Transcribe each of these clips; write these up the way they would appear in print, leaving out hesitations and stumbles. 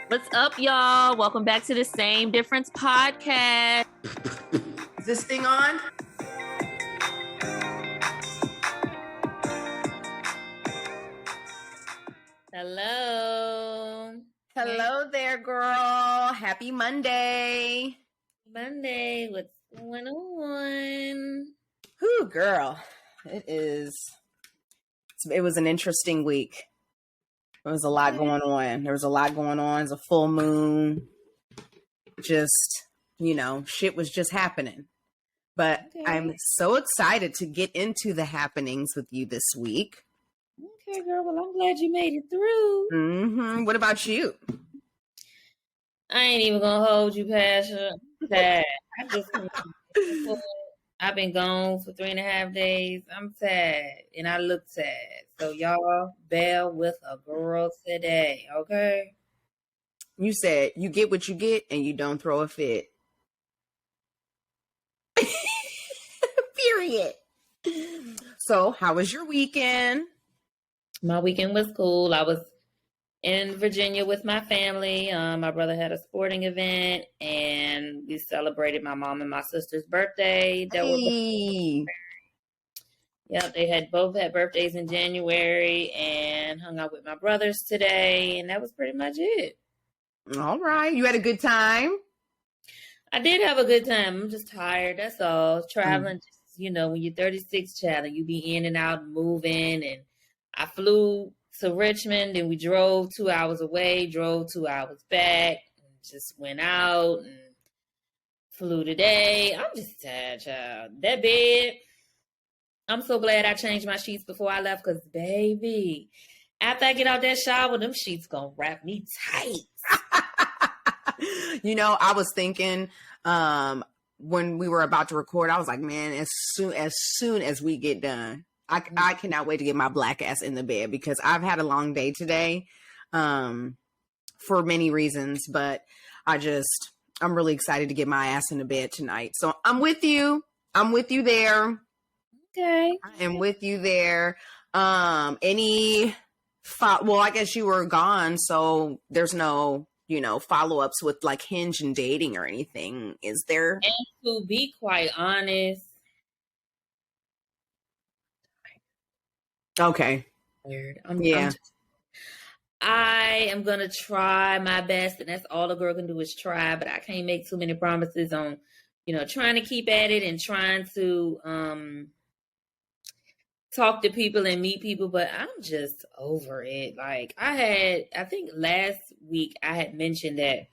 What's up, y'all? Welcome back to the Same Difference podcast. Is this thing on? Hello. Hello there, girl. Happy Monday. Monday, what's going on? Whew, girl. It was an interesting week. There was a lot going on. There was a lot going on. It's a full moon. Just, shit was just happening. But I'm so excited to get into the happenings with you this week. Okay, girl. Well, I'm glad you made it through. Mm-hmm. What about you? I ain't even gonna hold you, Pasha. I've been gone for 3.5 days. I'm sad, and I look sad. So y'all bear with a girl today, okay? You said you get what you get, and you don't throw a fit. Period. So, how was your weekend? My weekend was cool. I was in Virginia with my family. My brother had a sporting event, and we celebrated my mom and my sister's birthday. Yep, they both had birthdays in January, and hung out with my brothers today, and that was pretty much it. All right. You had a good time? I did have a good time. I'm just tired. That's all. Traveling, when you're 36, child, you be in and out moving. And I flew to Richmond, and we drove 2 hours away, drove 2 hours back, and just went out and flew today. I'm just tired, child. That bed, I'm so glad I changed my sheets before I left because, baby, after I get out that shower, them sheets going to wrap me tight. I was thinking when we were about to record, I was like, man, as soon as we get done, I cannot wait to get my black ass in the bed because I've had a long day today for many reasons, but I'm really excited to get my ass in the bed tonight. So I'm with you. I'm with you there. Okay. I am with you there. I guess you were gone, so there's no follow-ups with like Hinge and dating or anything, is there? And to be quite honest. Okay. I am going to try my best, and that's all a girl can do is try, but I can't make too many promises on, trying to keep at it and trying to talk to people and meet people, but I'm just over it. Like I think last week I had mentioned that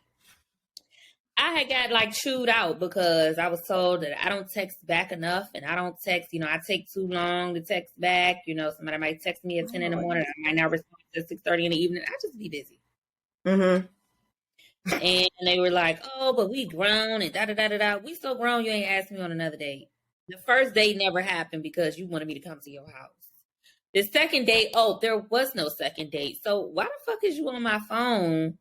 I had got like chewed out because I was told that I don't text back enough, and I don't text, I take too long to text back. Somebody might text me at 10 in the morning. I might not respond at 6:30 in the evening. I just be busy. Mm-hmm. And they were like, oh, but we grown and da-da-da-da-da. We so grown, you ain't asked me on another date. The first date never happened because you wanted me to come to your house. The second date, there was no second date. So why the fuck is you on my phone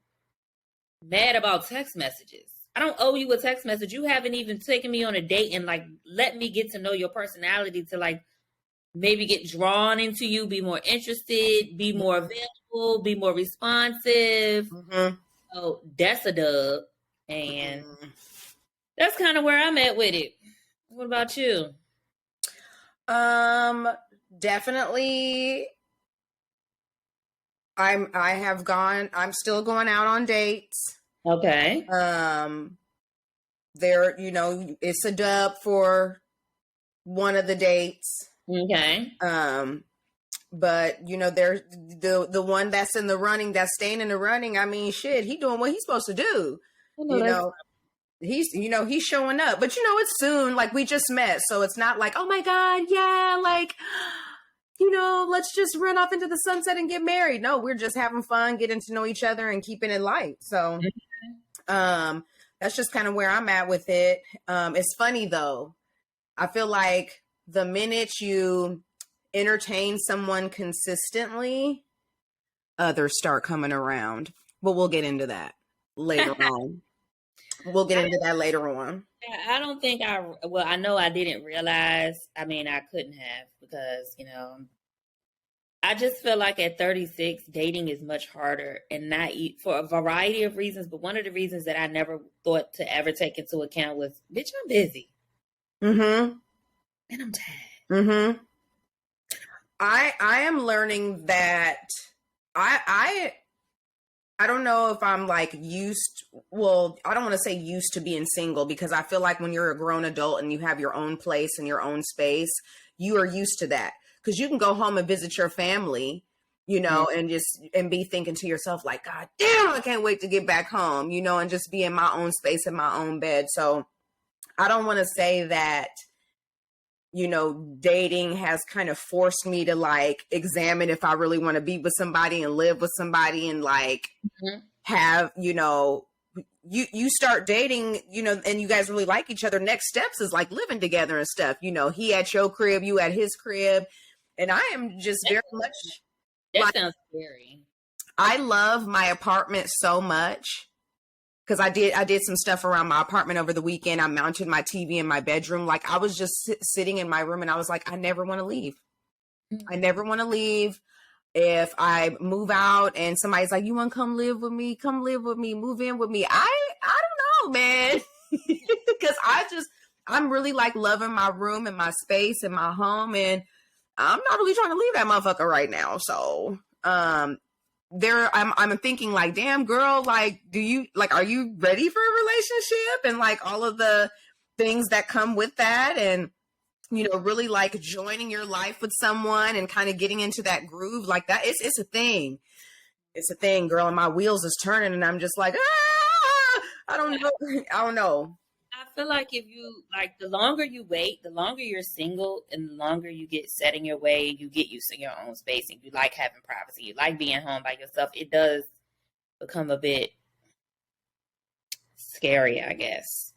mad about text messages? I don't owe you a text message. You haven't even taken me on a date and like let me get to know your personality to like maybe get drawn into you, be more interested, be more available, be more responsive. Mm-hmm. So that's a dub. And that's kind of where I'm at with it. What about you? Definitely. I'm still going out on dates. Okay. It's a dub for one of the dates. Okay. But there's the one that's in the running, that's staying in the running. I mean, shit, he doing what he's supposed to do. He's showing up, but it's soon. Like we just met, so it's not like, oh my God, yeah, like, let's just run off into the sunset and get married. No, we're just having fun, getting to know each other and keeping it light. So, that's just kind of where I'm at with it. It's funny though. I feel like the minute you entertain someone consistently, others start coming around. But we'll get into that later on. We'll get into that later on. I don't think I know I didn't realize. I mean, I couldn't have because, I just feel like at 36, dating is much harder, and not for a variety of reasons. But one of the reasons that I never thought to ever take into account was, bitch, I'm busy. Mm-hmm. And I'm tired. Mm-hmm. I am learning that I don't know if I'm like I don't want to say used to being single, because I feel like when you're a grown adult and you have your own place and your own space, you are used to that. Because you can go home and visit your family, and be thinking to yourself like, God damn, I can't wait to get back home, and just be in my own space in my own bed. So I don't want to say that, dating has kind of forced me to like examine if I really want to be with somebody and live with somebody and like have, you start dating, and you guys really like each other. Next steps is like living together and stuff. He at your crib, you at his crib. And I am just very much. That sounds scary. I love my apartment so much because I did some stuff around my apartment over the weekend. I mounted my TV in my bedroom. Like I was just sitting in my room and I was like, I never want to leave. I never want to leave. If I move out and somebody's like, you want to come live with me? Come live with me. Move in with me. I don't know, man. Because I'm really like loving my room and my space and my home, and I'm not really trying to leave that motherfucker right now. So, I'm thinking like, damn girl, like, are you ready for a relationship? And like all of the things that come with that. And, really like joining your life with someone and kind of getting into that groove like that. It's a thing. It's a thing, girl. And my wheels is turning and I'm just like, I don't know. I feel like if you like, the longer you wait, the longer you're single, and the longer you get set in your way, you get used to your own space, and you like having privacy. You like being home by yourself. It does become a bit scary, I guess,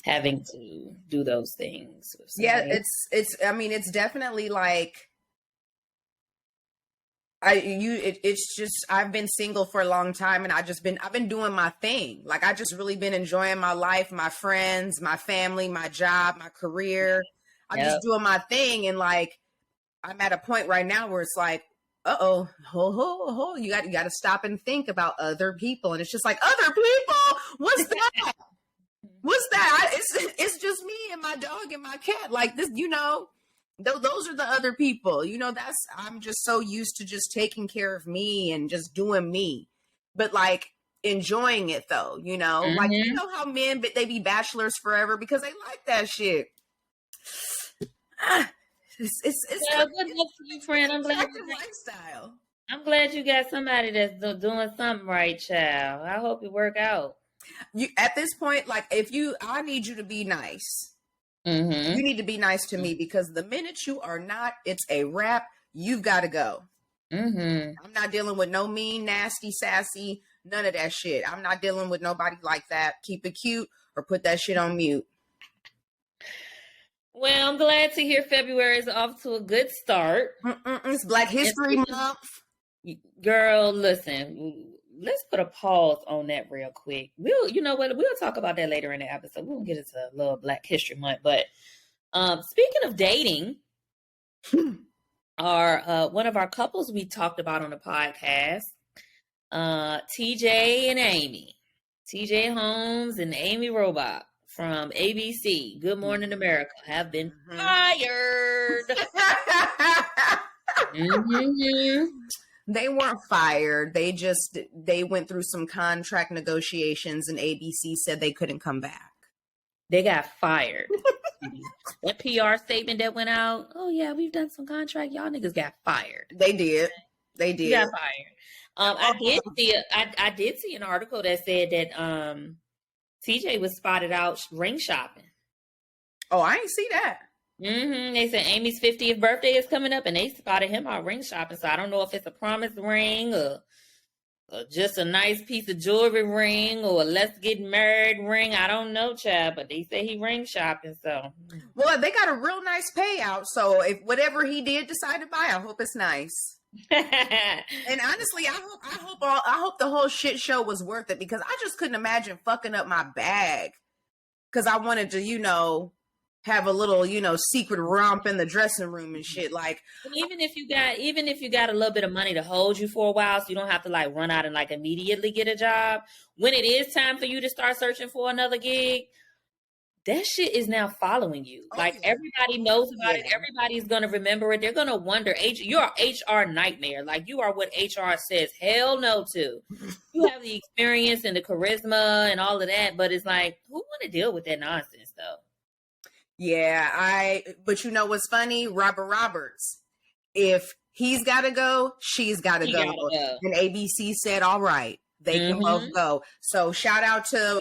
having to do those things. Yeah, it's definitely like it's just, I've been single for a long time and I've been doing my thing. Like I just really been enjoying my life, my friends, my family, my job, my career. I'm just doing my thing. And like, I'm at a point right now where it's like, you got to stop and think about other people. And it's just like, other people, what's that? What's that? It's just me and my dog and my cat. Like this, those are the other people, I'm just so used to just taking care of me and just doing me, but like enjoying it though, like, how men, but they be bachelors forever because they like that shit. It's good luck to you, friend. I'm glad you got somebody that's doing something right, child. I hope it work out. You at this point, like I need you to be nice. You need to be nice to me, because the minute you are not, it's a wrap. You've got to go. I'm not dealing with no mean, nasty, sassy, none of that shit. I'm not dealing with nobody like that. Keep it cute or put that shit on mute. Well, I'm glad to hear February is off to a good start. It's Black History Month. Girl, listen. Let's put a pause on that real quick. We'll talk about that later in the episode. We'll get into a little Black History Month. But speaking of dating, one of our couples we talked about on the podcast, TJ and Amy, TJ Holmes and Amy Robach from ABC, Good Morning America, have been fired. They weren't fired. They went through some contract negotiations and ABC said they couldn't come back. They got fired. That PR statement that went out, oh yeah, we've done some contract. Y'all niggas got fired. They did. You got fired. I did see an article that said that TJ was spotted out ring shopping. Oh, I ain't see that. They said Amy's 50th birthday is coming up and they spotted him out ring shopping. So I don't know if it's a promise ring or just a nice piece of jewelry ring or a let's get married ring. I don't know, child, but they say he ring shopping. So, well, they got a real nice payout. So if whatever he did decide to buy, I hope it's nice. And honestly, I hope the whole shit show was worth it, because I just couldn't imagine fucking up my bag because I wanted to, have a little, secret romp in the dressing room and shit. Like, and even if you got a little bit of money to hold you for a while, so you don't have to like run out and like immediately get a job, when it is time for you to start searching for another gig, that shit is now following you. Everybody knows about it. Everybody's gonna remember it. They're gonna wonder. You're an HR nightmare. Like, you are what HR says hell no to. You have the experience and the charisma and all of that, but it's like, who want to deal with that nonsense though? Yeah, but you know what's funny? Robert Roberts. If he's got to go, she's got to go. And ABC said, all right, they can both go. So shout out to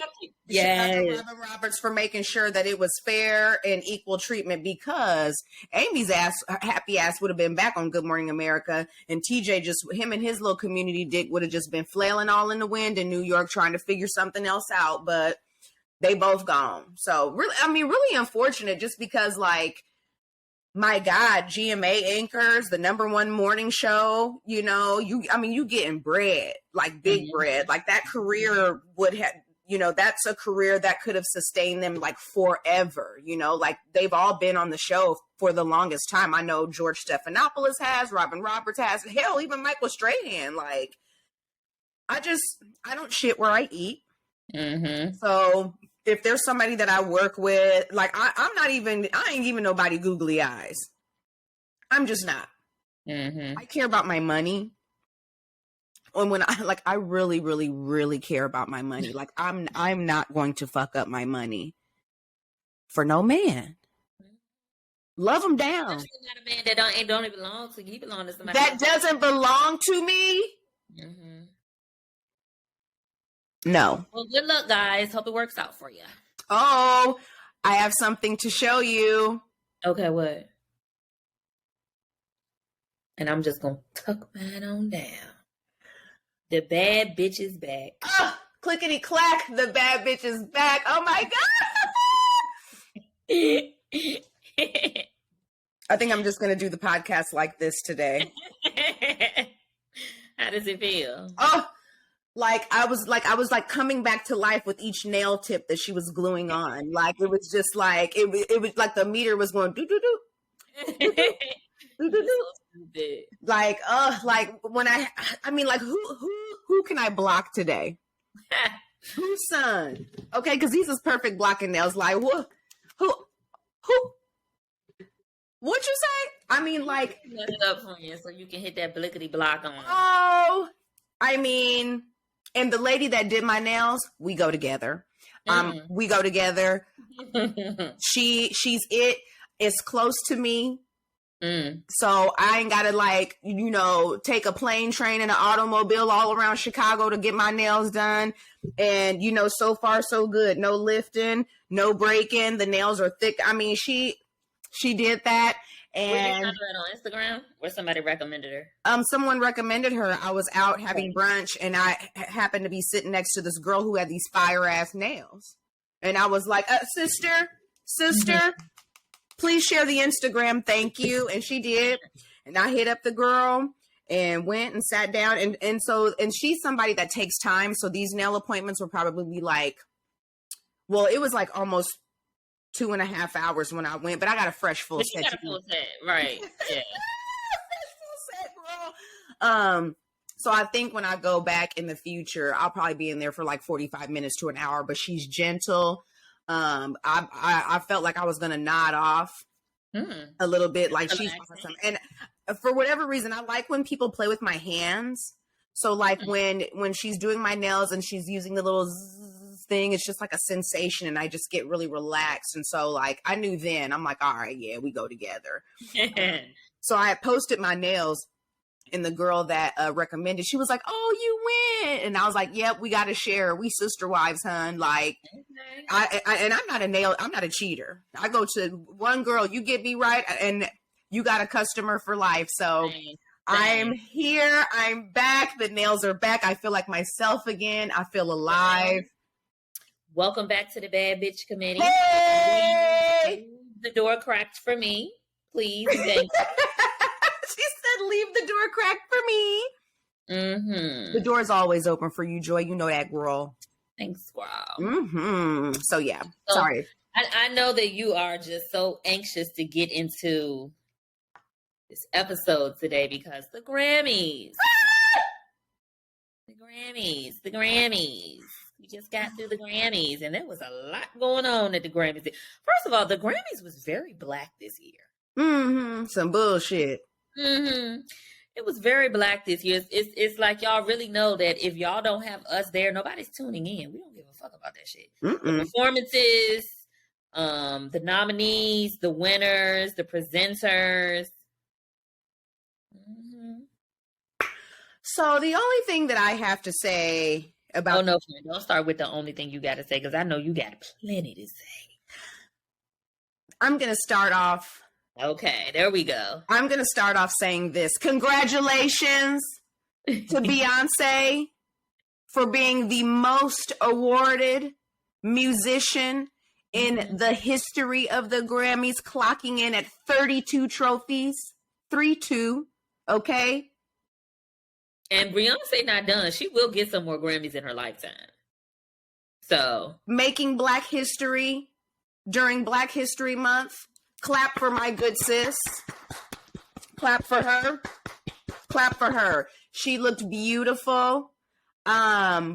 Robert Roberts for making sure that it was fair and equal treatment, because Amy's happy ass would have been back on Good Morning America, and TJ, just him and his little community dick would have just been flailing all in the wind in New York trying to figure something else out. But they both gone. So really unfortunate, just because, like, my God, GMA anchors, the #1 morning show, you getting bread, like big bread, like that career would have, that's a career that could have sustained them like forever, like they've all been on the show for the longest time. I know George Stephanopoulos has, Robin Roberts has, hell, even Michael Strahan. Like, I don't shit where I eat. So if there's somebody that I work with, like, I ain't even nobody googly eyes. I'm just not. I care about my money. And when I really, really, really care about my money. Like, I'm not going to fuck up my money for no man. Love him down. Especially not a man that don't even belong to you. He belong to somebody that else. Doesn't belong to me. No. Well, good luck, guys. Hope it works out for you. Oh, I have something to show you. Okay, what? And I'm just going to tuck mine on down. The bad bitch is back. Oh, clickety clack, the bad bitch is back. Oh my God. I think I'm just going to do the podcast like this today. How does it feel? Oh, I was coming back to life with each nail tip that she was gluing on. Like, it was just like, it was like the meter was going do do do. Like, when who can I block today? Whose son? Okay, because these is perfect blocking nails. Like, who? What'd you say? I mean, like, let it up for you so you can hit that blickety block on. Oh, I mean, and the lady that did my nails, we go together. We go together. She's it's close to me. So I ain't gotta take a plane, train, and an automobile all around Chicago to get my nails done. And so far so good. No lifting, no breaking. The nails are thick. I mean, she did that. And were you found her on Instagram, or somebody recommended her? Someone recommended her. I was out having brunch, and I happened to be sitting next to this girl who had these fire ass nails. And I was like, sister, please share the Instagram. Thank you. And she did. And I hit up the girl and went and sat down. And she's somebody that takes time. So these nail appointments will probably be it was like almost 2.5 hours when I went, but I got a fresh full set. You got a full set, right? Yeah. Fresh full set, girl. So I think when I go back in the future, I'll probably be in there for like 45 minutes to an hour, but she's gentle. I felt like I was going to nod off a little bit. Like, she's awesome. And for whatever reason, I like when people play with my hands. So like when she's doing my nails and she's using the little thing, it's just like a sensation, and I just get really relaxed. And so like, I knew then, I'm like, all right, yeah, we go together. So I had posted my nails, and the girl that recommended, she was like, oh, you went. And I was like, yep, we got to share. We sister wives, hun. Like, and I'm not a cheater. I go to one girl, you get me right, and you got a customer for life. So I'm here. I'm back. The nails are back. I feel like myself again. I feel alive. Welcome back to the Bad Bitch Committee. Hey! The door cracked for me. Please. Thank you. She said, leave the door cracked for me. The door is always open for you, Joy. You know that, girl. Thanks, girl. So, yeah. Sorry. I know that you are just so anxious to get into this episode today because the Grammys. The Grammys. We just got through the Grammys, and there was a lot going on at the Grammys. First of all, the Grammys was very black this year. Mm-hmm. Some bullshit. Mm-hmm. It was very black this year. It's like y'all really know that if y'all don't have us there, nobody's tuning in. We don't give a fuck about that shit. Mm-mm. The performances, the nominees, the winners, the presenters. Mm-hmm. So the only thing that I have to say about... Oh, no, friend. Don't start with the only thing you got to say, because I know you got plenty to say. I'm going to start off... Okay, there we go. I'm going to start off saying this. Congratulations to Beyonce for being the most awarded musician in the history of the Grammys, clocking in at 32 trophies. 3-2, okay? And Beyonce not done. She will get some more Grammys in her lifetime. So. Making Black history during Black History Month. Clap for my good sis. Clap for her. Clap for her. She looked beautiful. Everyone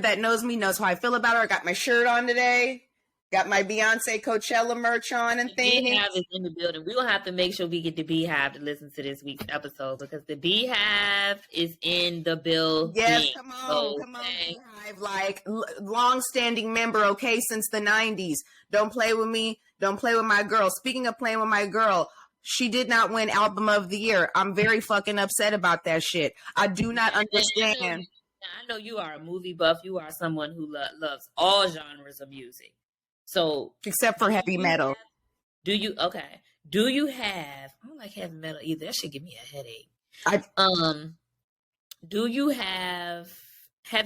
that knows me knows how I feel about her. I got my shirt on today. Got my Beyonce Coachella merch on and things. The Beehive is in the building. We will have to make sure we get the Beehive to listen to this week's episode because the Beehive is in the building. Yes, come on, Beehive. Like, long-standing member, okay, since the 90s. Don't play with me. Don't play with my girl. Speaking of playing with my girl, she did not win Album of the Year. I'm very fucking upset about that shit. I do not understand. I know you are a movie buff. You are someone who loves all genres of music. So except for heavy metal. Do you have I don't like heavy metal either. That should give me a headache. Do you have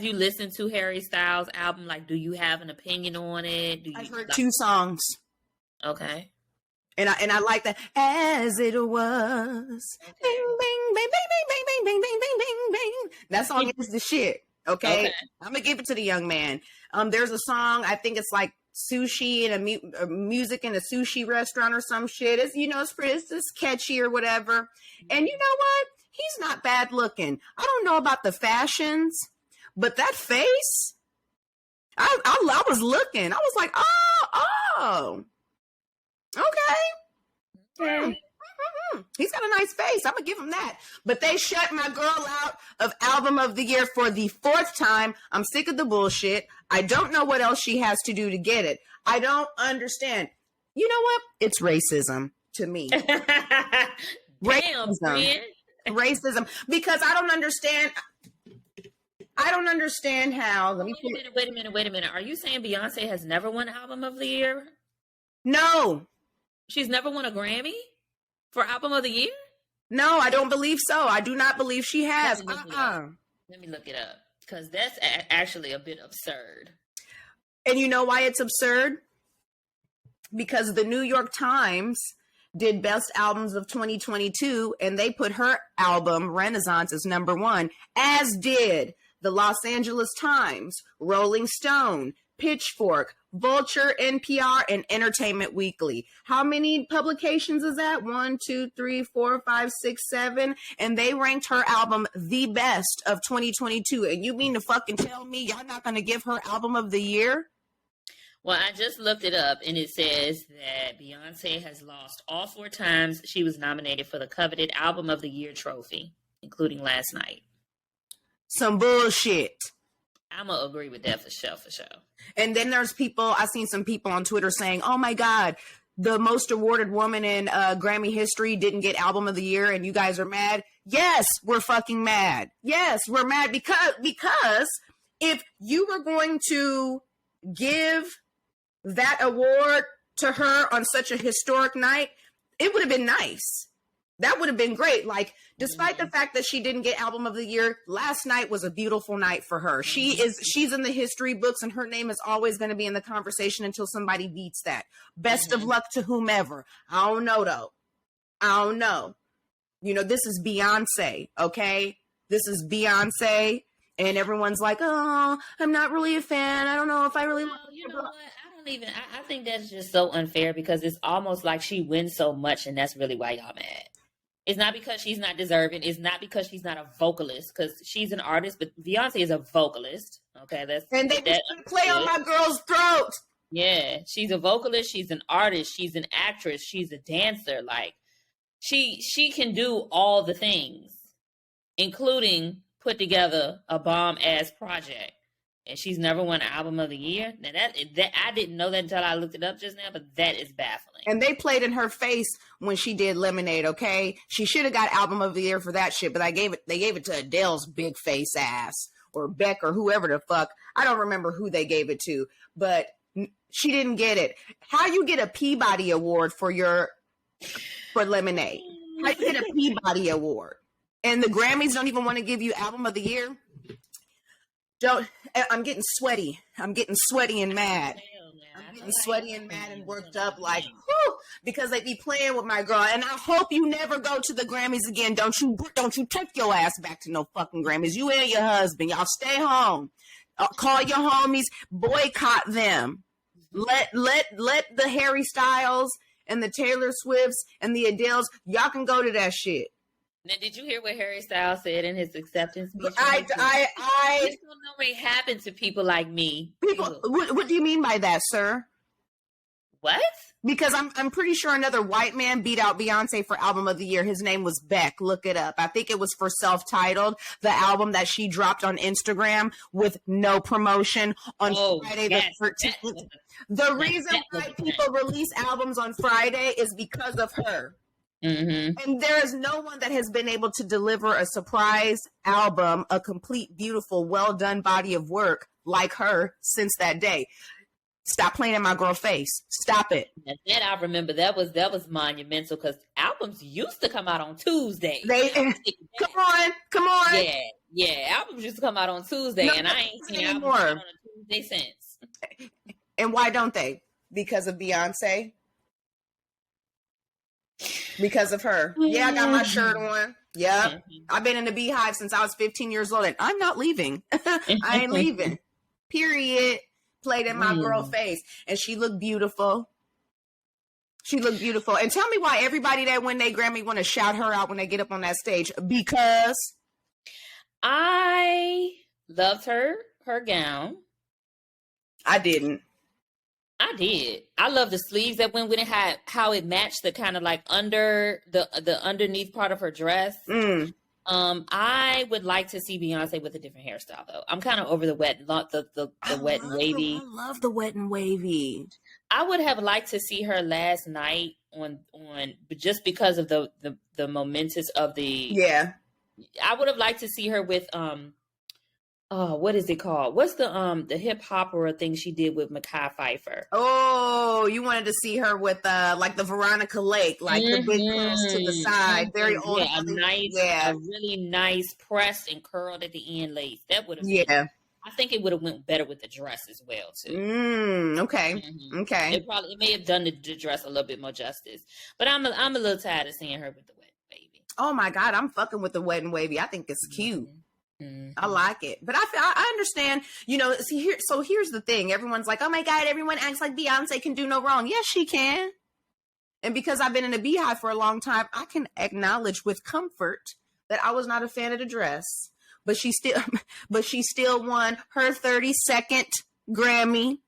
you listened to Harry Styles' album? Like, do you have an opinion on it? I've heard 2 songs. Okay. And I like that. As it was. Okay. Bing, bing, bing, bing, bing, bing, bing, bing, bing, bing, bing. That song is the shit. Okay? I'm gonna give it to the young man. There's a song, I think it's like sushi and music in a sushi restaurant or some shit. It's, it's just catchy or whatever. And you know what? He's not bad looking. I don't know about the fashions, but that face, I was looking. I was like, oh, okay. He's got a nice face. I'm gonna give him that. But they shut my girl out of Album of the Year for the 4th time. I'm sick of the bullshit. I don't know what else she has to do to get it. I don't understand. You know what? It's racism to me. Racism. Because I don't understand. I don't understand how. Wait a minute. Are you saying Beyonce has never won Album of the Year? No. She's never won a Grammy for Album of the Year? No, I don't believe so. I do not believe she has. Let me look it up. Because that's actually a bit absurd. And you know why it's absurd? Because the New York Times did Best Albums of 2022, and they put her album, Renaissance, as number 1, as did the Los Angeles Times, Rolling Stone, Pitchfork, Vulture, NPR, and Entertainment Weekly. How many publications is that? 1, 2, 3, 4, 5, 6, 7. And they ranked her album the best of 2022. And you mean to fucking tell me y'all not going to give her Album of the Year? Well, I just looked it up, and it says that Beyonce has lost all 4 times she was nominated for the coveted Album of the Year trophy, including last night. Some bullshit. I'm going to agree with that for sure. And then there's I've seen some people on Twitter saying, oh my God, the most awarded woman in Grammy history didn't get Album of the Year and you guys are mad. Yes, we're fucking mad. Yes, we're mad because if you were going to give that award to her on such a historic night, it would have been nice. That would have been great. Like, despite the fact that she didn't get Album of the Year, last night was a beautiful night for her. She's in the history books, and her name is always going to be in the conversation until somebody beats that. Best of luck to whomever. I don't know, though. I don't know. This is Beyonce, okay? This is Beyonce, And everyone's like, oh, I'm not really a fan. I don't know if I really like You know what? I think that's just so unfair because it's almost like she wins so much and that's really why y'all mad. It's not because she's not deserving. It's not because she's not a vocalist because she's an artist, but Beyonce is a vocalist. Okay, and they just play on my girl's throat. Yeah, she's a vocalist. She's an artist. She's an actress. She's a dancer. Like she can do all the things, including put together a bomb ass project. And she's never won an album of the year. Now that I didn't know that until I looked it up just now, but that is baffling. And they played in her face when she did Lemonade. Okay, she should have got album of the year for that shit, but they gave it to Adele's big face ass or Beck or whoever the fuck. I don't remember who they gave it to, but she didn't get it. How you get a Peabody Award for Lemonade? How you get a Peabody Award? And the Grammys don't even want to give you album of the year? I'm getting sweaty. I'm getting sweaty and mad. I'm getting sweaty and mad and worked up like, whew, because they be playing with my girl. And I hope you never go to the Grammys again. Don't you take your ass back to no fucking Grammys. You and your husband, y'all stay home. Call your homies, boycott them. Let the Harry Styles and the Taylor Swifts and the Adeles, y'all can go to that shit. Now, did you hear what Harry Styles said in his acceptance speech? I this don't normally happen to people like me. People, what do you mean by that, sir? What? Because I'm pretty sure another white man beat out Beyonce for album of the year. His name was Beck. Look it up. I think it was for Self-Titled, the album that she dropped on Instagram with no promotion on Friday the 13th. The reason why people release albums on Friday is because of her. Mm-hmm. And there is no one that has been able to deliver a surprise album, a complete, beautiful, well done body of work like her since that day. Stop playing in my girl face. Stop it. And that I remember that was monumental because albums used to come out on Tuesday. Come on. Yeah. Albums used to come out on Tuesday, and I ain't seen albums come out on a Tuesday since. And why don't they? Because of Beyonce. Because of her. Yeah, I got my shirt on. Yep. Mm-hmm. I've been in the Beehive since I was 15 years old, and I'm not leaving. I ain't leaving. Period. Played in my girl face, and she looked beautiful. And tell me why everybody that win they Grammy want to shout her out when they get up on that stage. Because I loved her gown. I didn't. I did. I love the sleeves that went with it, how it matched the kind of like under the underneath part of her dress. I would like to see Beyonce with a different hairstyle though. I'm kind of over the wet and wavy. I love the wet and wavy. I would have liked to see her last night on just because of the momentous of the. Yeah. I would have liked to see her with what is it called? What's the hip hopper thing she did with Mekhi Phifer? Oh, you wanted to see her with like the Veronica Lake, like the big curls to the side, very old. Yeah, a really nice pressed and curled at the end lace. That would have been, I think it would have went better with the dress as well too. Okay. Mm-hmm. Okay. It may have done the dress a little bit more justice, but I'm a little tired of seeing her with the wet and wavy. Oh my God, I'm fucking with the wet and wavy. I think it's cute. Mm-hmm. I like it, but I understand. Here's the thing. Everyone's like, "Oh my God!" Everyone acts like Beyonce can do no wrong. Yes, she can. And because I've been in a Beehive for a long time, I can acknowledge with comfort that I was not a fan of the dress. But she still won her 32nd Grammy.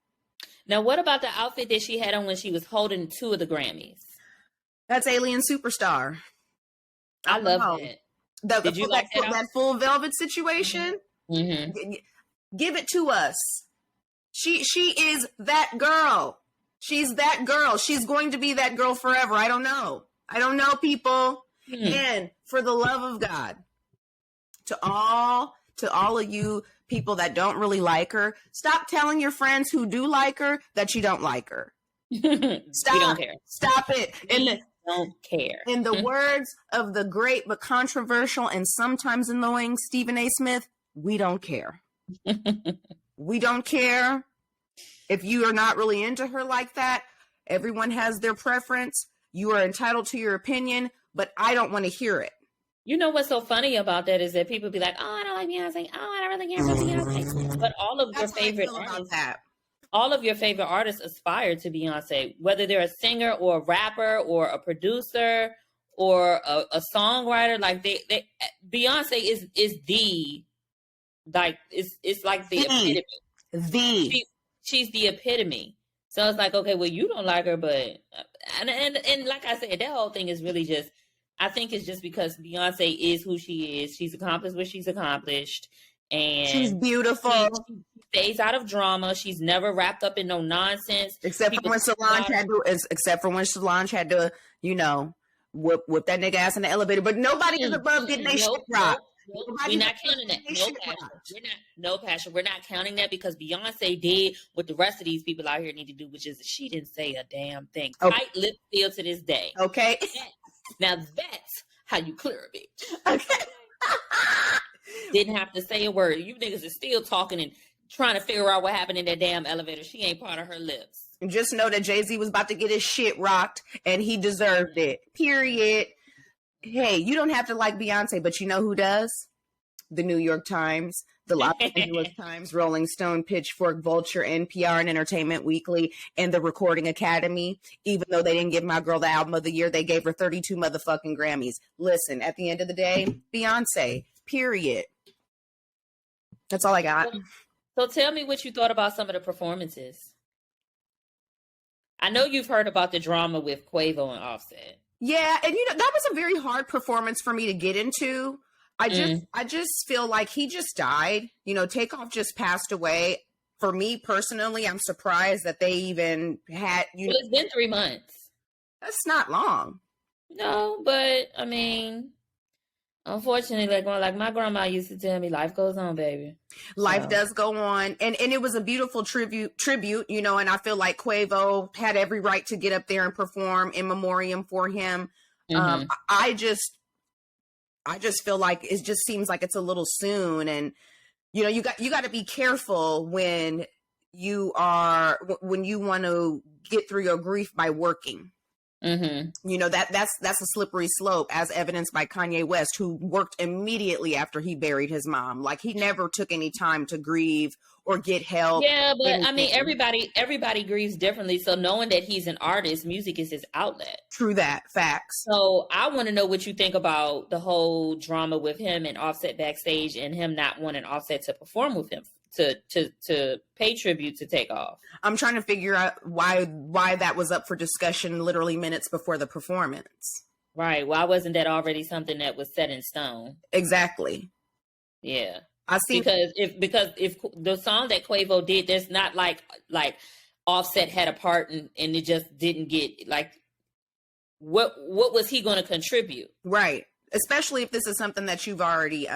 Now, what about the outfit that she had on when she was holding 2 of the Grammys? That's Alien Superstar. I love it. Did you like that full velvet situation? Mm-hmm. Give it to us. She is that girl. She's that girl. She's going to be that girl forever. I don't know, people. And for the love of God, to all of you people that don't really like her, stop telling your friends who do like her that you don't like her. Stop. We don't care. Stop it. Don't care. In the words of the great but controversial and sometimes annoying Stephen A. Smith, we don't care. We don't care. If you are not really into her like that, everyone has their preference. You are entitled to your opinion, but I don't want to hear it. You know what's so funny about that is that people be like, "Oh, I don't like Beyonce. Oh, I don't really care about Beyonce." But That's how I feel about that. all of your favorite artists aspire to Beyonce, whether they're a singer or a rapper or a producer or a songwriter. Like they Beyonce is the like it's like the epitome. She's the epitome. So it's like, okay, well, you don't like her, but and like I said, that whole thing is really just, I think it's just because Beyonce is who she is. She's accomplished what she's accomplished, and she's beautiful. She stays out of drama. She's never wrapped up in no nonsense. Except for when Solange had to, you know, whip that nigga ass in the elevator. But nobody is above getting their shit rocked. We're not counting that. No, Passion. We're not counting that because Beyonce did what the rest of these people out here need to do, which is she didn't say a damn thing. Okay. Tight lip still to this day. Okay. Now that's how you clear a bitch. Okay. Didn't have to say a word. You niggas are still talking and trying to figure out what happened in that damn elevator. She ain't part of her lips. Just know that Jay-Z was about to get his shit rocked and he deserved it. Period. Hey, you don't have to like Beyonce, but you know who does? The New York Times, the Los Angeles Times, Rolling Stone, Pitchfork, Vulture, NPR, and Entertainment Weekly, and the Recording Academy. Even though they didn't give my girl the album of the year, they gave her 32 motherfucking Grammys. Listen, at the end of the day, Beyonce, period. That's all I got. So tell me what you thought about some of the performances. I know you've heard about the drama with Quavo and Offset. Yeah, and you know, that was a very hard performance for me to get into. I just feel like he just died. You know, Takeoff just passed away. For me personally, I'm surprised that they even had, you know, it's been 3 months. That's not long. No, but I mean, unfortunately, like my grandma used to tell me, life goes on, baby. Life does go on. And it was a beautiful tribute, you know, and I feel like Quavo had every right to get up there and perform in memoriam for him. Mm-hmm. I just feel like it just seems like it's a little soon. And, you know, you got to be careful when you want to get through your grief by working. Mm-hmm. You know, that's a slippery slope, as evidenced by Kanye West, who worked immediately after he buried his mom. Like, he never took any time to grieve or get help. Yeah, but anything. I mean, everybody grieves differently. So knowing that he's an artist, music is his outlet. True that. Facts. So I want to know what you think about the whole drama with him and Offset backstage, and him not wanting Offset to perform with him to pay tribute to Takeoff. I'm trying to figure out why that was up for discussion literally minutes before the performance. Right. Why wasn't that already something that was set in stone? Exactly. Yeah. I see. Because if the song that Quavo did, there's not like Offset had a part and it just didn't get like what was he going to contribute? Right. Especially if this is something that you've already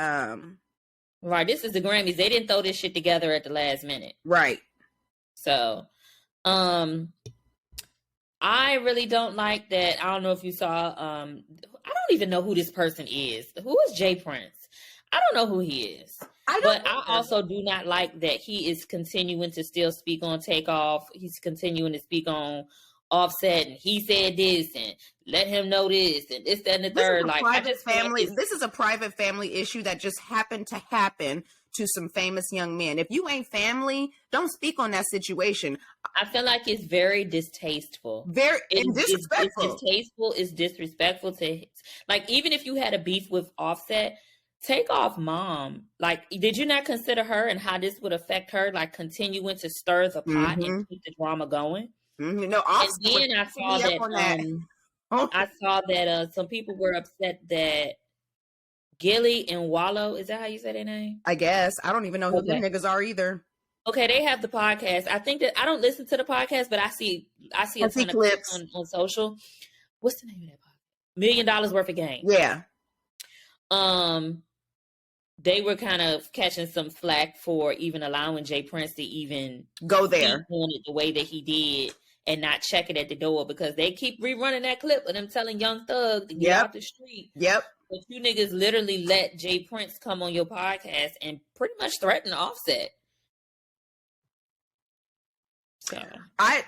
right. This is the Grammys. They didn't throw this shit together at the last minute. Right. So, I really don't like that. I don't know if you saw, I don't even know who this person is. Who is JPrince? I don't know who he is. I also do not like that he is continuing to still speak on Takeoff. He's continuing to speak on Offset, and he said this, and let him know this, and this, that, and the third. Like, I just family. This is a private family issue that just happened to happen to some famous young men. If you ain't family, don't speak on that situation. I feel like it's very distasteful. Disrespectful. It's distasteful. It's disrespectful to, like, even if you had a beef with Offset, Takeoff mom, like, did you not consider her and how this would affect her, like, continuing to stir the pot and keep the drama going? Mm-hmm. No, and then I saw that some people were upset that Gilly and Wallow, is that how you say their name? I guess. I don't even know who them niggas are either. Okay, they have the podcast. I think that I don't listen to the podcast, but I see a ton of clips on social. What's the name of that podcast? $1 Million Worth of Game. Yeah. They were kind of catching some flack for even allowing JPrince to even go there doing it the way that he did and not check it at the door, because they keep rerunning that clip of them telling Young Thug to get out the street. Yep. But you niggas literally let JPrince come on your podcast and pretty much threaten Offset. So I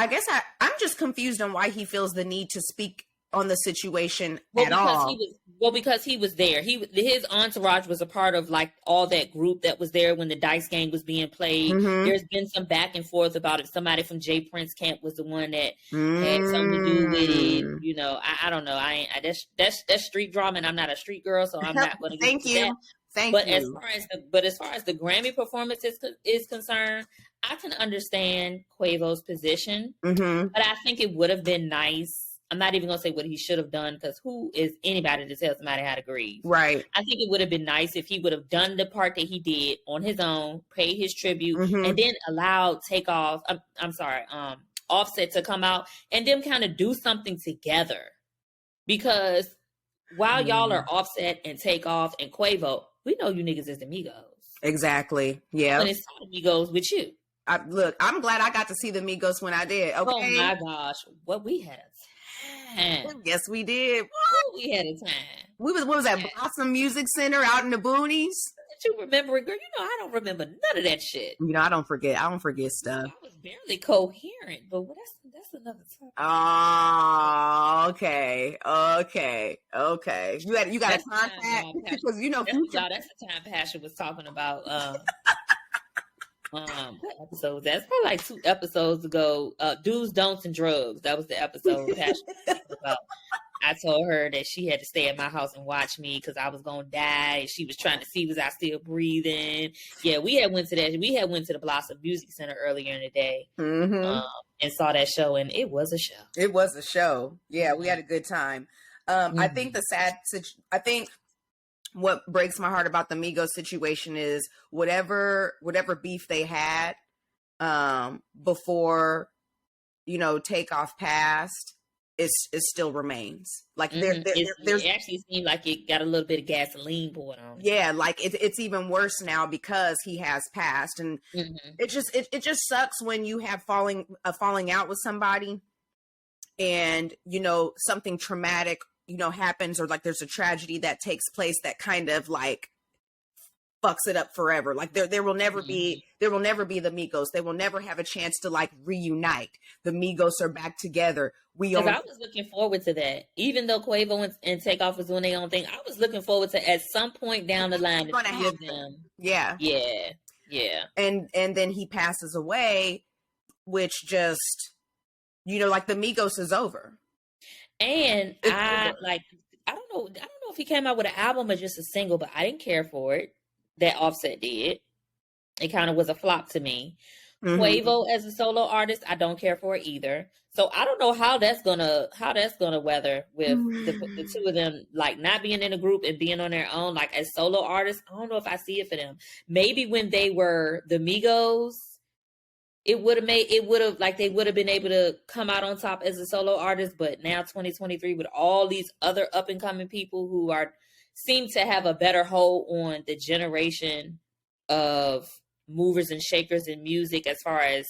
guess I'm just confused on why he feels the need to speak on the situation Well, at because all. he was because he was there. His entourage was a part of like all that group that was there when the dice game was being played. Mm-hmm. There's been some back and forth about if somebody from JPrince camp was the one that had something to do with it. Mm. You know, I don't know. That's street drama, and I'm not a street girl, so I'm not going to get Thank into you. that. Thank But you. as far as the Grammy performance is concerned, I can understand Quavo's position, Mm-hmm. but I think it would have been nice. I'm not even going to say what he should have done, because who is anybody to tell somebody how to grieve? Right. I think it would have been nice if he would have done the part that he did on his own, paid his tribute, Mm-hmm. and then allowed Takeoff, Offset to come out and them kind of do something together. Because while y'all are Offset and Takeoff and Quavo, we know you niggas is the Migos. Exactly. Yeah. And it's the Migos with you. Look, I'm glad I got to see the Migos when I did. Okay. Oh my gosh, what we had a time. Yes, we did. Oh, we had a time. What was that? Blossom Music Center out in the boonies? Did you remember it, girl? You know I don't remember none of that shit. You know, I don't forget stuff. I was barely coherent, but that's another topic. Oh, okay. You got a contact because you know that's the time Passion was talking about. What episode? That's probably like 2 episodes ago. Do's, Don'ts, and Drugs. That was the episode Passion was talking about. I told her that she had to stay at my house and watch me because I was gonna die. And she was trying to see was I still breathing. Yeah, we had went to the Blossom Music Center earlier in the day, and saw that show, and it was a show. It was a show. Yeah, we had a good time. I think what breaks my heart about the Migos situation is whatever beef they had before, Takeoff passed. It still remains. Like it actually seemed like it got a little bit of gasoline poured on it. Yeah, like it's even worse now because he has passed, and it just sucks when you have falling out with somebody, and something traumatic happens, or like there's a tragedy that takes place that kind of like fucks it up forever. Like there will never be the Migos. They will never have a chance to like reunite. The Migos are back together. I was looking forward to that. Even though Quavo and Takeoff was doing their own thing, I was looking forward to at some point down the line to see them. Yeah. And then he passes away, which just like the Migos is over. And I don't know if he came out with an album or just a single, but I didn't care for it. That Offset did. It kind of was a flop to me. Quavo as a solo artist, I don't care for it either. So I don't know how that's gonna weather with the two of them, like not being in a group and being on their own, like as solo artists. I don't know if I see it for them. Maybe when they were the Migos, they would have been able to come out on top as a solo artist. But now 2023, with all these other up and coming people who seem to have a better hold on the generation of movers and shakers in music as far as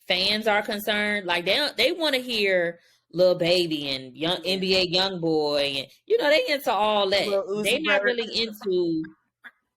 fans are concerned. Like they want to hear Lil Baby and young NBA Youngboy, and they into all that. They're not really into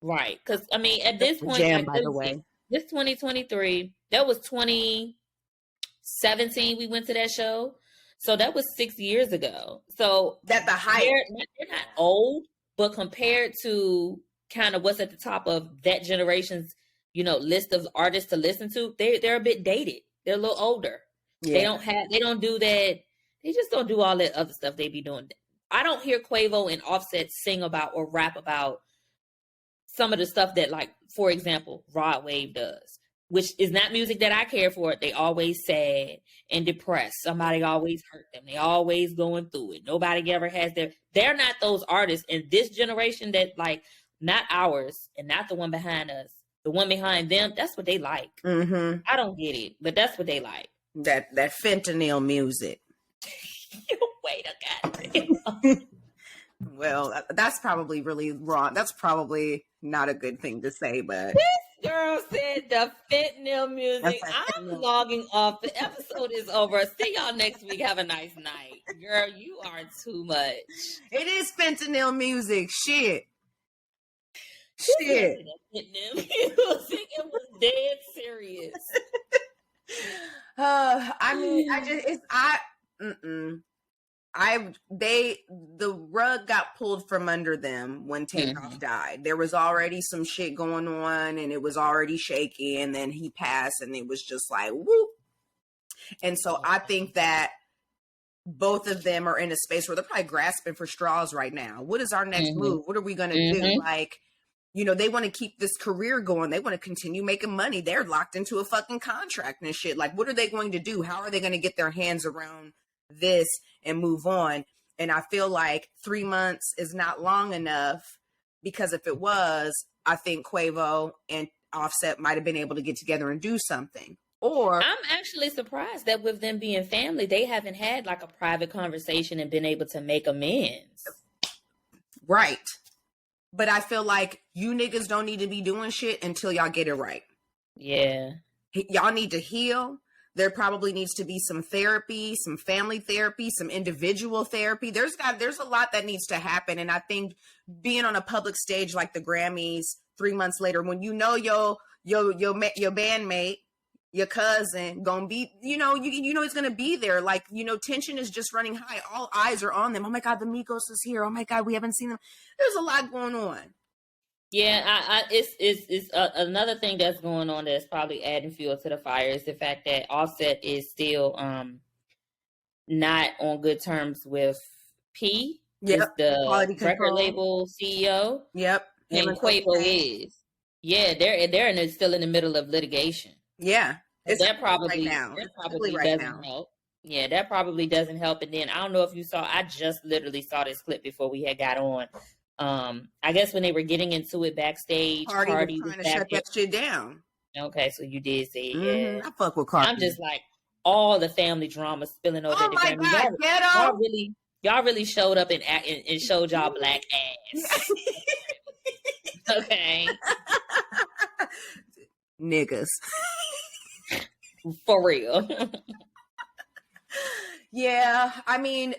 right, because I mean at this point, Jam, by the way, this 2023, that was 2017. We went to that show. So that was 6 years ago. So that the hype. They're not old, but compared to kind of what's at the top of that generation's, list of artists to listen to, they're a bit dated. They're a little older. Yeah. They don't do that. They just don't do all that other stuff they be doing. I don't hear Quavo and Offset sing about or rap about some of the stuff that, like, for example, Rod Wave does, which is not music that I care for. They always sad and depressed. Somebody always hurt them. They always going through it. Nobody ever has they're not those artists in this generation that, like, not ours and not the one behind us, the one behind them. That's what they like. I don't get it, but that's what they like. That fentanyl music. Wait a goddamn. Well, that's probably really wrong. That's probably not a good thing to say, but this girl said the fentanyl music. I'm logging off. The episode is over. See y'all next week. Have a nice night. Girl, you are too much. It is fentanyl music. Shit. Fentanyl music. It was dead serious. I mean, The rug got pulled from under them when Takeoff died. There was already some shit going on and it was already shaky, and then he passed and it was just like whoop. And so I think that both of them are in a space where they're probably grasping for straws right now. What is our next move? What are we going to do? Like, you know, they want to keep this career going. They want to continue making money. They're locked into a fucking contract and shit. Like, what are they going to do? How are they going to get their hands around this and move on? And I feel like 3 months is not long enough, because if it was, I think Quavo and Offset might have been able to get together and do something. Or I'm actually surprised that with them being family, they haven't had like a private conversation and been able to make amends. Right. But I feel like you niggas don't need to be doing shit until y'all get it right. Yeah. Y'all need to heal. There probably needs to be some therapy, some family therapy, some individual therapy. There's a lot that needs to happen. And I think being on a public stage like the Grammys 3 months later, when you know your bandmate, your cousin gonna be, you know he's gonna be there. Like, you know, tension is just running high. All eyes are on them. Oh my God, the Migos is here. Oh my God, we haven't seen them. There's a lot going on. Yeah, it's another thing that's going on that's probably adding fuel to the fire is the fact that Offset is still not on good terms with P. Yep. The record label CEO. Yep. And Quavo is. Yeah, they're still in the middle of litigation. Yeah. That probably doesn't help. Yeah, that probably doesn't help. And then I don't know if you saw, I just literally saw this clip before we had got on. I guess when they were getting into it backstage, Cardi was trying to shut that shit down. Okay, so you did say it. Yeah. I fuck with Cardi. I'm just like, all the family drama spilling over at the Grammy. Y'all really showed up and showed y'all black ass. Okay. Niggas. For real. Yeah, I mean,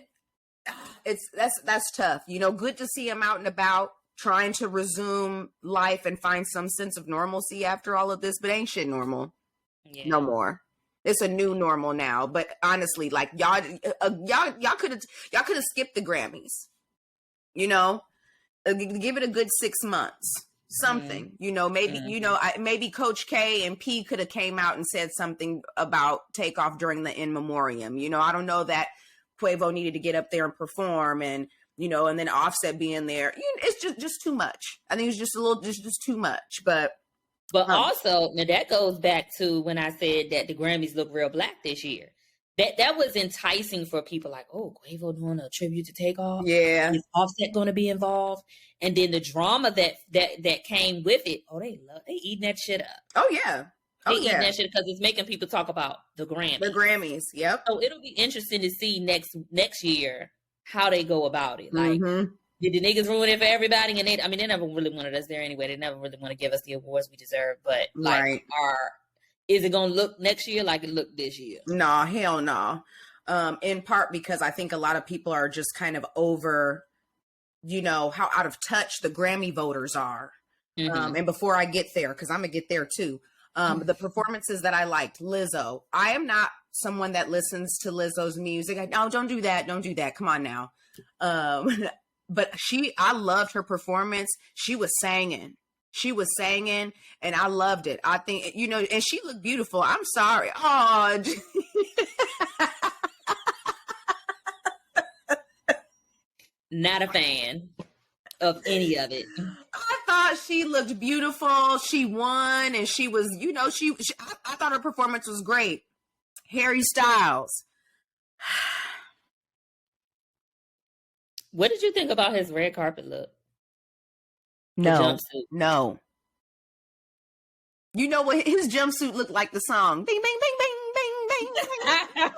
that's tough. You know, good to see him out and about trying to resume life and find some sense of normalcy after all of this, but ain't shit normal. No more. It's a new normal now. But honestly, like y'all could have skipped the Grammys. You know, give it a good 6 months. Something, you know, maybe, you know, maybe Coach K and P could have came out and said something about Takeoff during the in memoriam. You know, I don't know that Quavo needed to get up there and perform, and, you know, and then Offset being there. You know, it's just too much. I think it's just just too much. But also, now that goes back to when I said that the Grammys look real black this year. That was enticing for people, like, oh, Quavo doing a tribute to Takeoff. Yeah. Is Offset going to be involved? And then the drama that came with it. Oh, they eating that shit up. Oh, yeah. They eating that shit because it's making people talk about the Grammys. The Grammys, yep. So it'll be interesting to see next year how they go about it. Like, did the niggas ruin it for everybody? And they never really wanted us there anyway. They never really want to give us the awards we deserve. But like, is it going to look next year like it looked this year? No, hell no. In part because I think a lot of people are just kind of over, you know, how out of touch the Grammy voters are. And before I get there, because I'm going to get there too, the performances that I liked, Lizzo. I am not someone that listens to Lizzo's music. No, don't do that. Don't do that. Come on now. But I loved her performance. She was singing. And I loved it. I think, you know, and she looked beautiful. I'm sorry. Oh, not a fan of any of it. I thought she looked beautiful. She won, and she was, you know, I thought her performance was great. Harry Styles. What did you think about his red carpet look? No. You know what his jumpsuit looked like? The song. Bing, bing, bing, bing, bing, bing, bing, bing,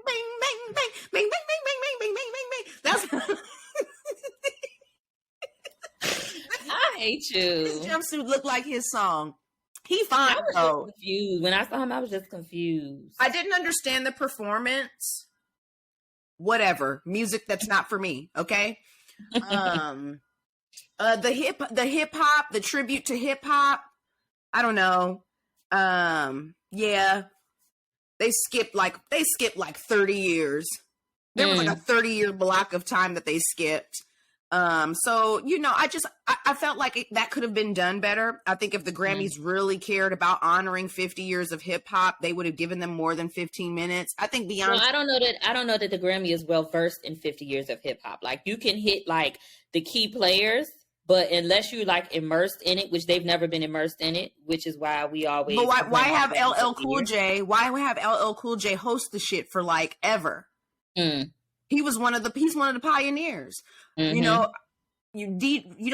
bing, bing, bing, bing, bing, bing, bing, bing, bing, bing, bing. That's. I hate you. His jumpsuit looked like his song. He fine though. I was confused when I saw him. I was just confused. I didn't understand the performance. Whatever, music that's not for me. Okay. The hip hop, the tribute to hip hop. I don't know. Yeah. They skipped like 30 years. There was like a 30-year block of time that they skipped. So, you know, I felt like that could have been done better. I think if the Grammys really cared about honoring 50 years of hip hop, they would have given them more than 15 minutes. I think Beyonce. Well, I don't know that the Grammy is well versed in 50 years of hip hop. Like, you can hit like the key players, but unless you like immersed in it, which they've never been immersed in it, which is why we always. But why have LL Cool J? Why have LL Cool J host the shit for like ever? He's one of the pioneers. You know,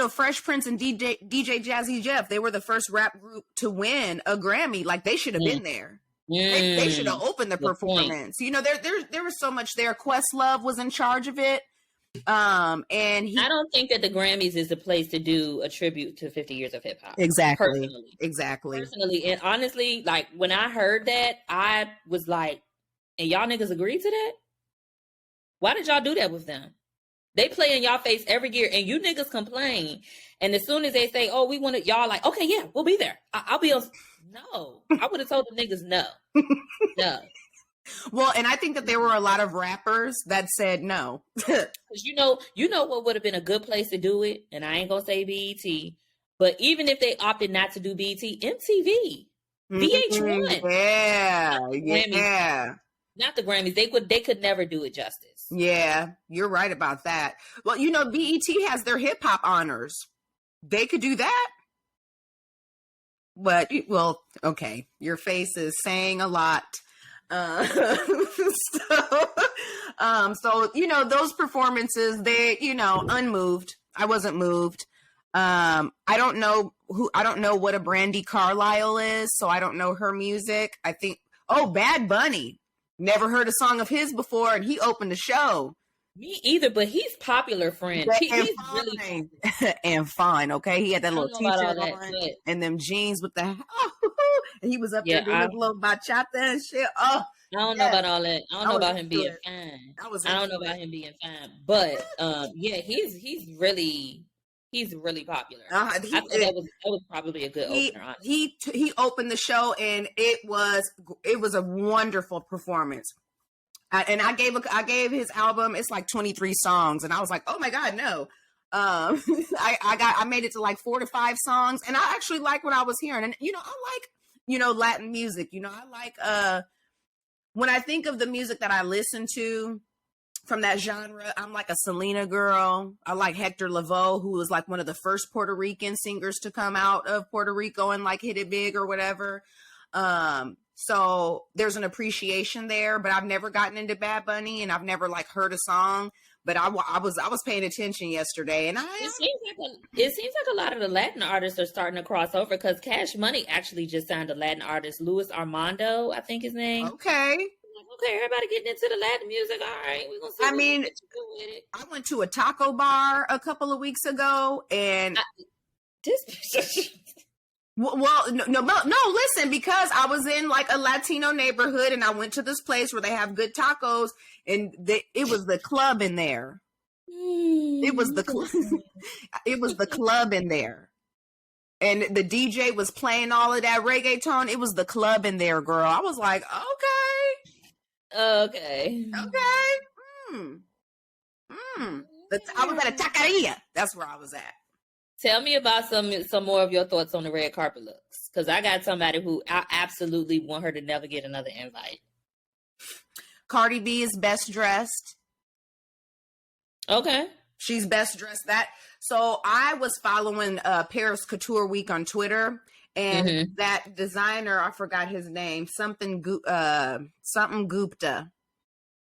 Fresh Prince and DJ Jazzy Jeff, they were the first rap group to win a Grammy. Like, they should have been there. They should have opened the performance. You know, there was so much there. Questlove was in charge of it. And I don't think that the Grammys is the place to do a tribute to 50 years of hip hop. Exactly. Personally. And honestly, like, when I heard that, I was like, and y'all niggas agreed to that? Why did y'all do that with them? They play in y'all face every year, and you niggas complain. And as soon as they say, "Oh, we want it," y'all like, "Okay, yeah, we'll be there. I'll be on." No, I would have told the niggas no, no. Well, and I think that there were a lot of rappers that said no. Because you know what would have been a good place to do it, and I ain't gonna say BET, but even if they opted not to do BET, MTV, VH1, yeah. Not the Grammys. They could never do it justice. Yeah, you're right about that. Well, you know, BET has their hip hop honors. They could do that. But, well, okay. Your face is saying a lot. So, you know, those performances, they, you know, unmoved. I wasn't moved. I don't know what a Brandy Carlisle is, so I don't know her music. I think, Bad Bunny. Never heard a song of his before, and he opened the show. Me either, but he's popular, friend. He's really and fine. Okay, he had that little t-shirt on and them jeans with the and he was up there doing his little bachata and shit. I don't know about all that. I don't know about him being fine. I don't know about him being fine, but he's really popular. I thought that was probably a good opener. Honestly. He opened the show, and it was a wonderful performance. I gave his album, it's like 23 songs, and I was like, oh my god, no. I made it to like 4 to 5 songs, and I actually like what I was hearing. And I like Latin music. I like when I think of the music that I listen to from that genre, I'm like a Selena girl. I like Hector Lavoe, who was like one of the first Puerto Rican singers to come out of Puerto Rico and like hit it big or whatever. So there's an appreciation there, but I've never gotten into Bad Bunny, and I've never like heard a song. But I was paying attention yesterday, and it seems like a lot of the Latin artists are starting to cross over, because Cash Money actually just signed a Latin artist, Luis Armando, I think his name. Okay, everybody getting into the Latin music. All right, we're gonna see. I mean, I went to a taco bar a couple of weeks ago, and well, no, listen, because I was in like a Latino neighborhood, and I went to this place where they have good tacos, and it was the club in there. It was the club in there. And the DJ was playing all of that reggaeton. It was the club in there, girl. I was like, okay. I was at a taqueria. That's where I was at. Tell me about some more of your thoughts on the red carpet looks, because I got somebody who I absolutely want her to never get another invite. Cardi B is best dressed. Okay. She's best dressed. So I was following Paris Couture Week on Twitter, and that designer, I forgot his name, something Gupta.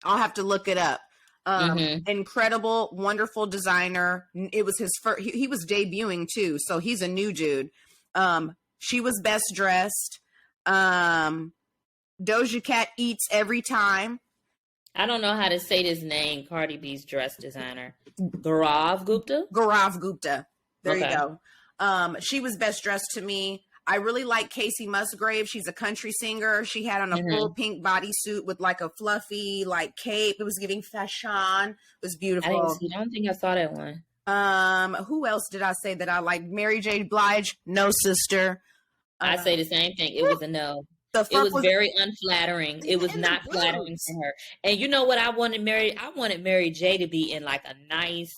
I'll have to look it up. Incredible, wonderful designer. It was his first, he was debuting too, so he's a new dude. She was best dressed. Doja Cat eats every time. I don't know how to say this name. Cardi B's dress designer, Gaurav Gupta. There you go. She was best dressed to me. I really like Casey Musgrave. She's a country singer. She had on a full pink bodysuit with like a fluffy like cape. It was giving fashion. It was beautiful. I don't think I saw that one. Who else did I say that I like? Mary J. Blige, no sister. I say the same thing. It was a no. The It fuck was was very unflattering. It was in the not flattering boots. for her. And you know what I wanted Mary J to be in like a nice,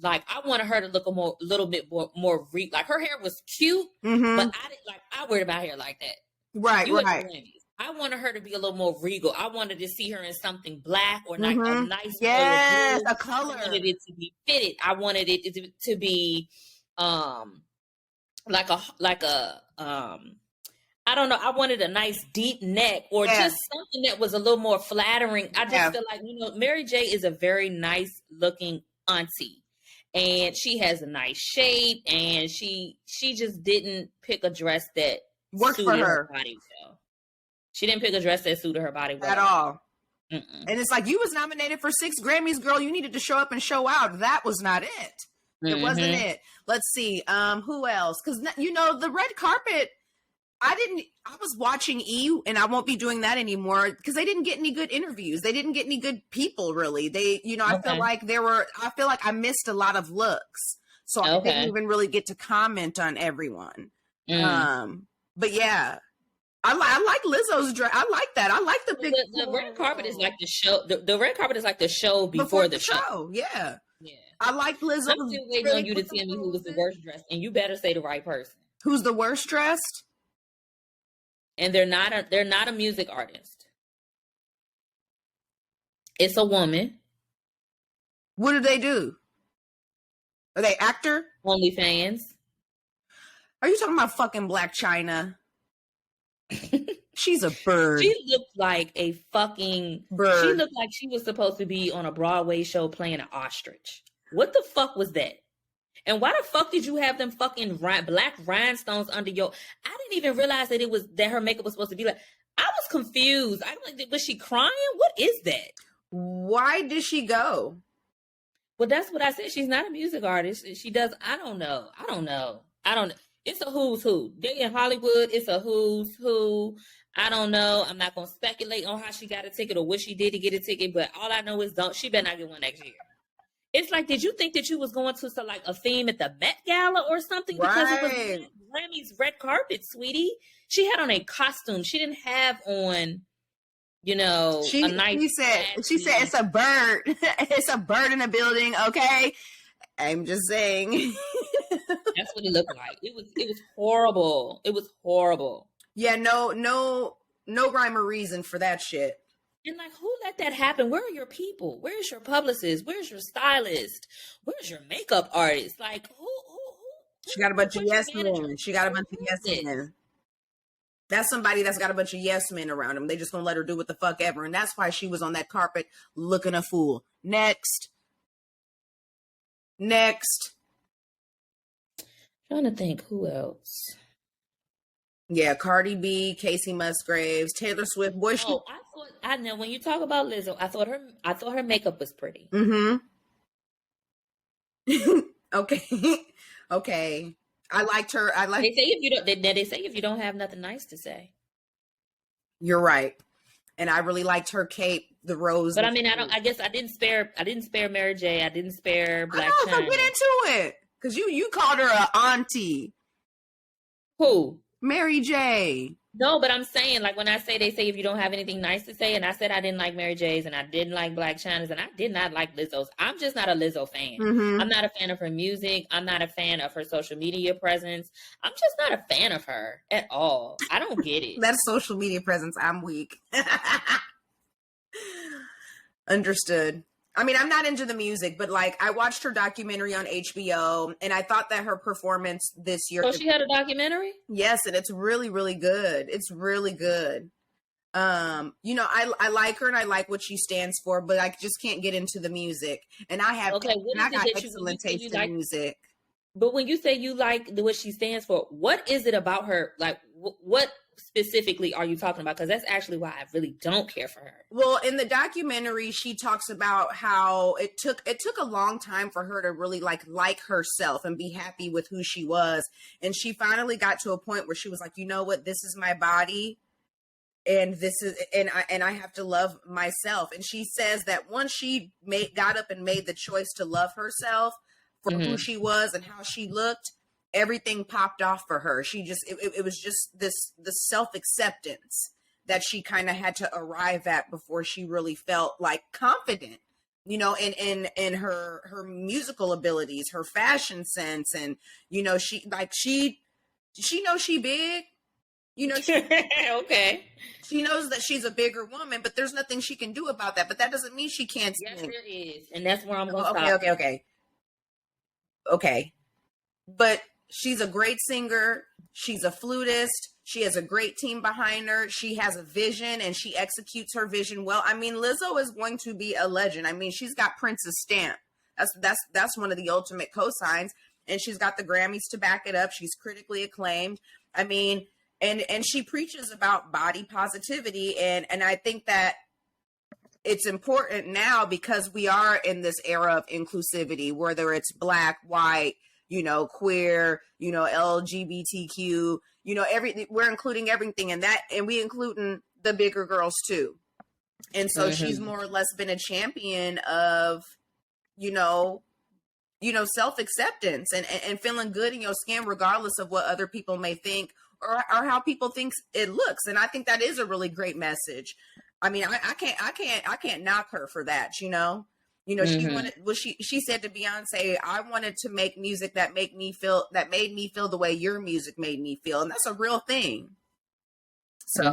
like I wanted her to look little bit more like her hair was cute, but I didn't like I worried about hair like that. Right, You at the right. Grammys. I wanted her to be a little more regal. I wanted to see her in something black or like a nice Yes, blue. a color. I wanted it to be fitted. I wanted it to be like a I don't know. I wanted a nice deep neck or just something that was a little more flattering. I just feel like, Mary J is a very nice looking auntie. And she has a nice shape, and she just didn't pick a dress that worked suited for her body well. She didn't pick a dress that suited her body well at all. Mm-mm. And it's like, you was nominated for 6 Grammys, girl. You needed to show up and show out. That was not it. It wasn't it. Let's see. Who else? Because the red carpet. I was watching E, and I won't be doing that anymore because they didn't get any good interviews. They didn't get any good people, really. I feel like I missed a lot of looks. So I didn't even really get to comment on everyone. But yeah, I like Lizzo's dress. I like that. I like the big. The red carpet is like the show. The red carpet is like the show before the show. Yeah. I like Lizzo. I'm still waiting on you to tell me who was the worst dressed, and you better say the right person. Who's the worst dressed? And they're not a music artist. It's a woman. What do they do? Are they actor? OnlyFans. Are you talking about fucking Black China? She's a bird. She looked like a fucking bird. She looked like she was supposed to be on a Broadway show playing an ostrich. What the fuck was that? And why the fuck did you have them fucking black rhinestones under your? I didn't even realize that her makeup was supposed to be like. I was confused. I was like, was she crying? What is that? Why did she go? Well, that's what I said. She's not a music artist. She does. I don't know. It's a who's who. They in Hollywood. It's a who's who. I don't know. I'm not gonna speculate on how she got a ticket or what she did to get a ticket. But all I know is she better not get one next year. It's like, did you think that you was going to like a theme at the Met Gala or something? Because it was Grammy's red carpet, sweetie. She had on a costume. She didn't have on, a nice. She said it's a bird. It's a bird in a building. Okay, I'm just saying. That's what it looked like. It was horrible. It was horrible. Yeah, no rhyme or reason for that shit. And like, who let that happen? Where are your people? Where's your publicist? Where's your stylist? Where's your makeup artist? Like, who? She got a bunch of yes men. She got a bunch of yes men. That's somebody that's got a bunch of yes men around him. They just gonna let her do what the fuck ever. And that's why she was on that carpet looking a fool. Next. Trying to think who else. Yeah, Cardi B, Casey Musgraves, Taylor Swift. Boy, I know when you talk about Lizzo, I thought her makeup was pretty. Okay. I liked her. They say if you don't have nothing nice to say. You're right. And I really liked her cape, the rose. But I mean, I guess I didn't spare Mary J. I didn't spare Black China. Get into it. Because you called her an auntie. Who? Mary J. No, but I'm saying, like, when they say if you don't have anything nice to say, and I said I didn't like Mary J's, and I didn't like Black China's, and I did not like Lizzo's. I'm just not a Lizzo fan. I'm not a fan of her music. I'm not a fan of her social media presence. I'm just not a fan of her at all. I don't get it. That social media presence, I'm weak. Understood. I mean, I'm not into the music, but like I watched her documentary on HBO, and I thought that her performance this year. So she had a documentary? Yes, and it's really, really good. It's really good. I like her and I like what she stands for, but I just can't get into the music. And I have got excellent taste in music. But when you say you like what she stands for, what is it about her? Like, what specifically are you talking about? Because that's actually why I really don't care for her. Well, in the documentary, she talks about how it took a long time for her to really like herself and be happy with who she was. And she finally got to a point where she was like, you know what, this is my body. And I have to love myself. And she says that once she got up and made the choice to love herself for who she was and how she looked, everything popped off for her. She just, it was just this self-acceptance that she kind of had to arrive at before she really felt like confident, you know, in her musical abilities, her fashion sense. And, you know, she knows she big, you know, Okay. she knows that she's a bigger woman, but there's nothing she can do about that. But that doesn't mean she can't Yes, sing. there is. And that's where I'm going to Okay, stop. okay. But she's a great singer. She's a flutist. She has a great team behind her. She has a vision and she executes her vision well. I mean, Lizzo is going to be a legend. I mean, she's got Prince's stamp. That's one of the ultimate cosigns. And she's got the Grammys to back it up. She's critically acclaimed. I mean, and she preaches about body positivity. And I think that it's important now because we are in this era of inclusivity, whether it's Black, white, you know, queer, you know, LGBTQ, you know, we're including everything in that, and we including the bigger girls too. And so she's more or less been a champion of, you know, self-acceptance and feeling good in your skin, regardless of what other people may think or how people think it looks. And I think that is a really great message. I mean, I can't knock her for that, you know. You know, she said to Beyonce, I wanted to make music that made me feel the way your music made me feel. And that's a real thing. So,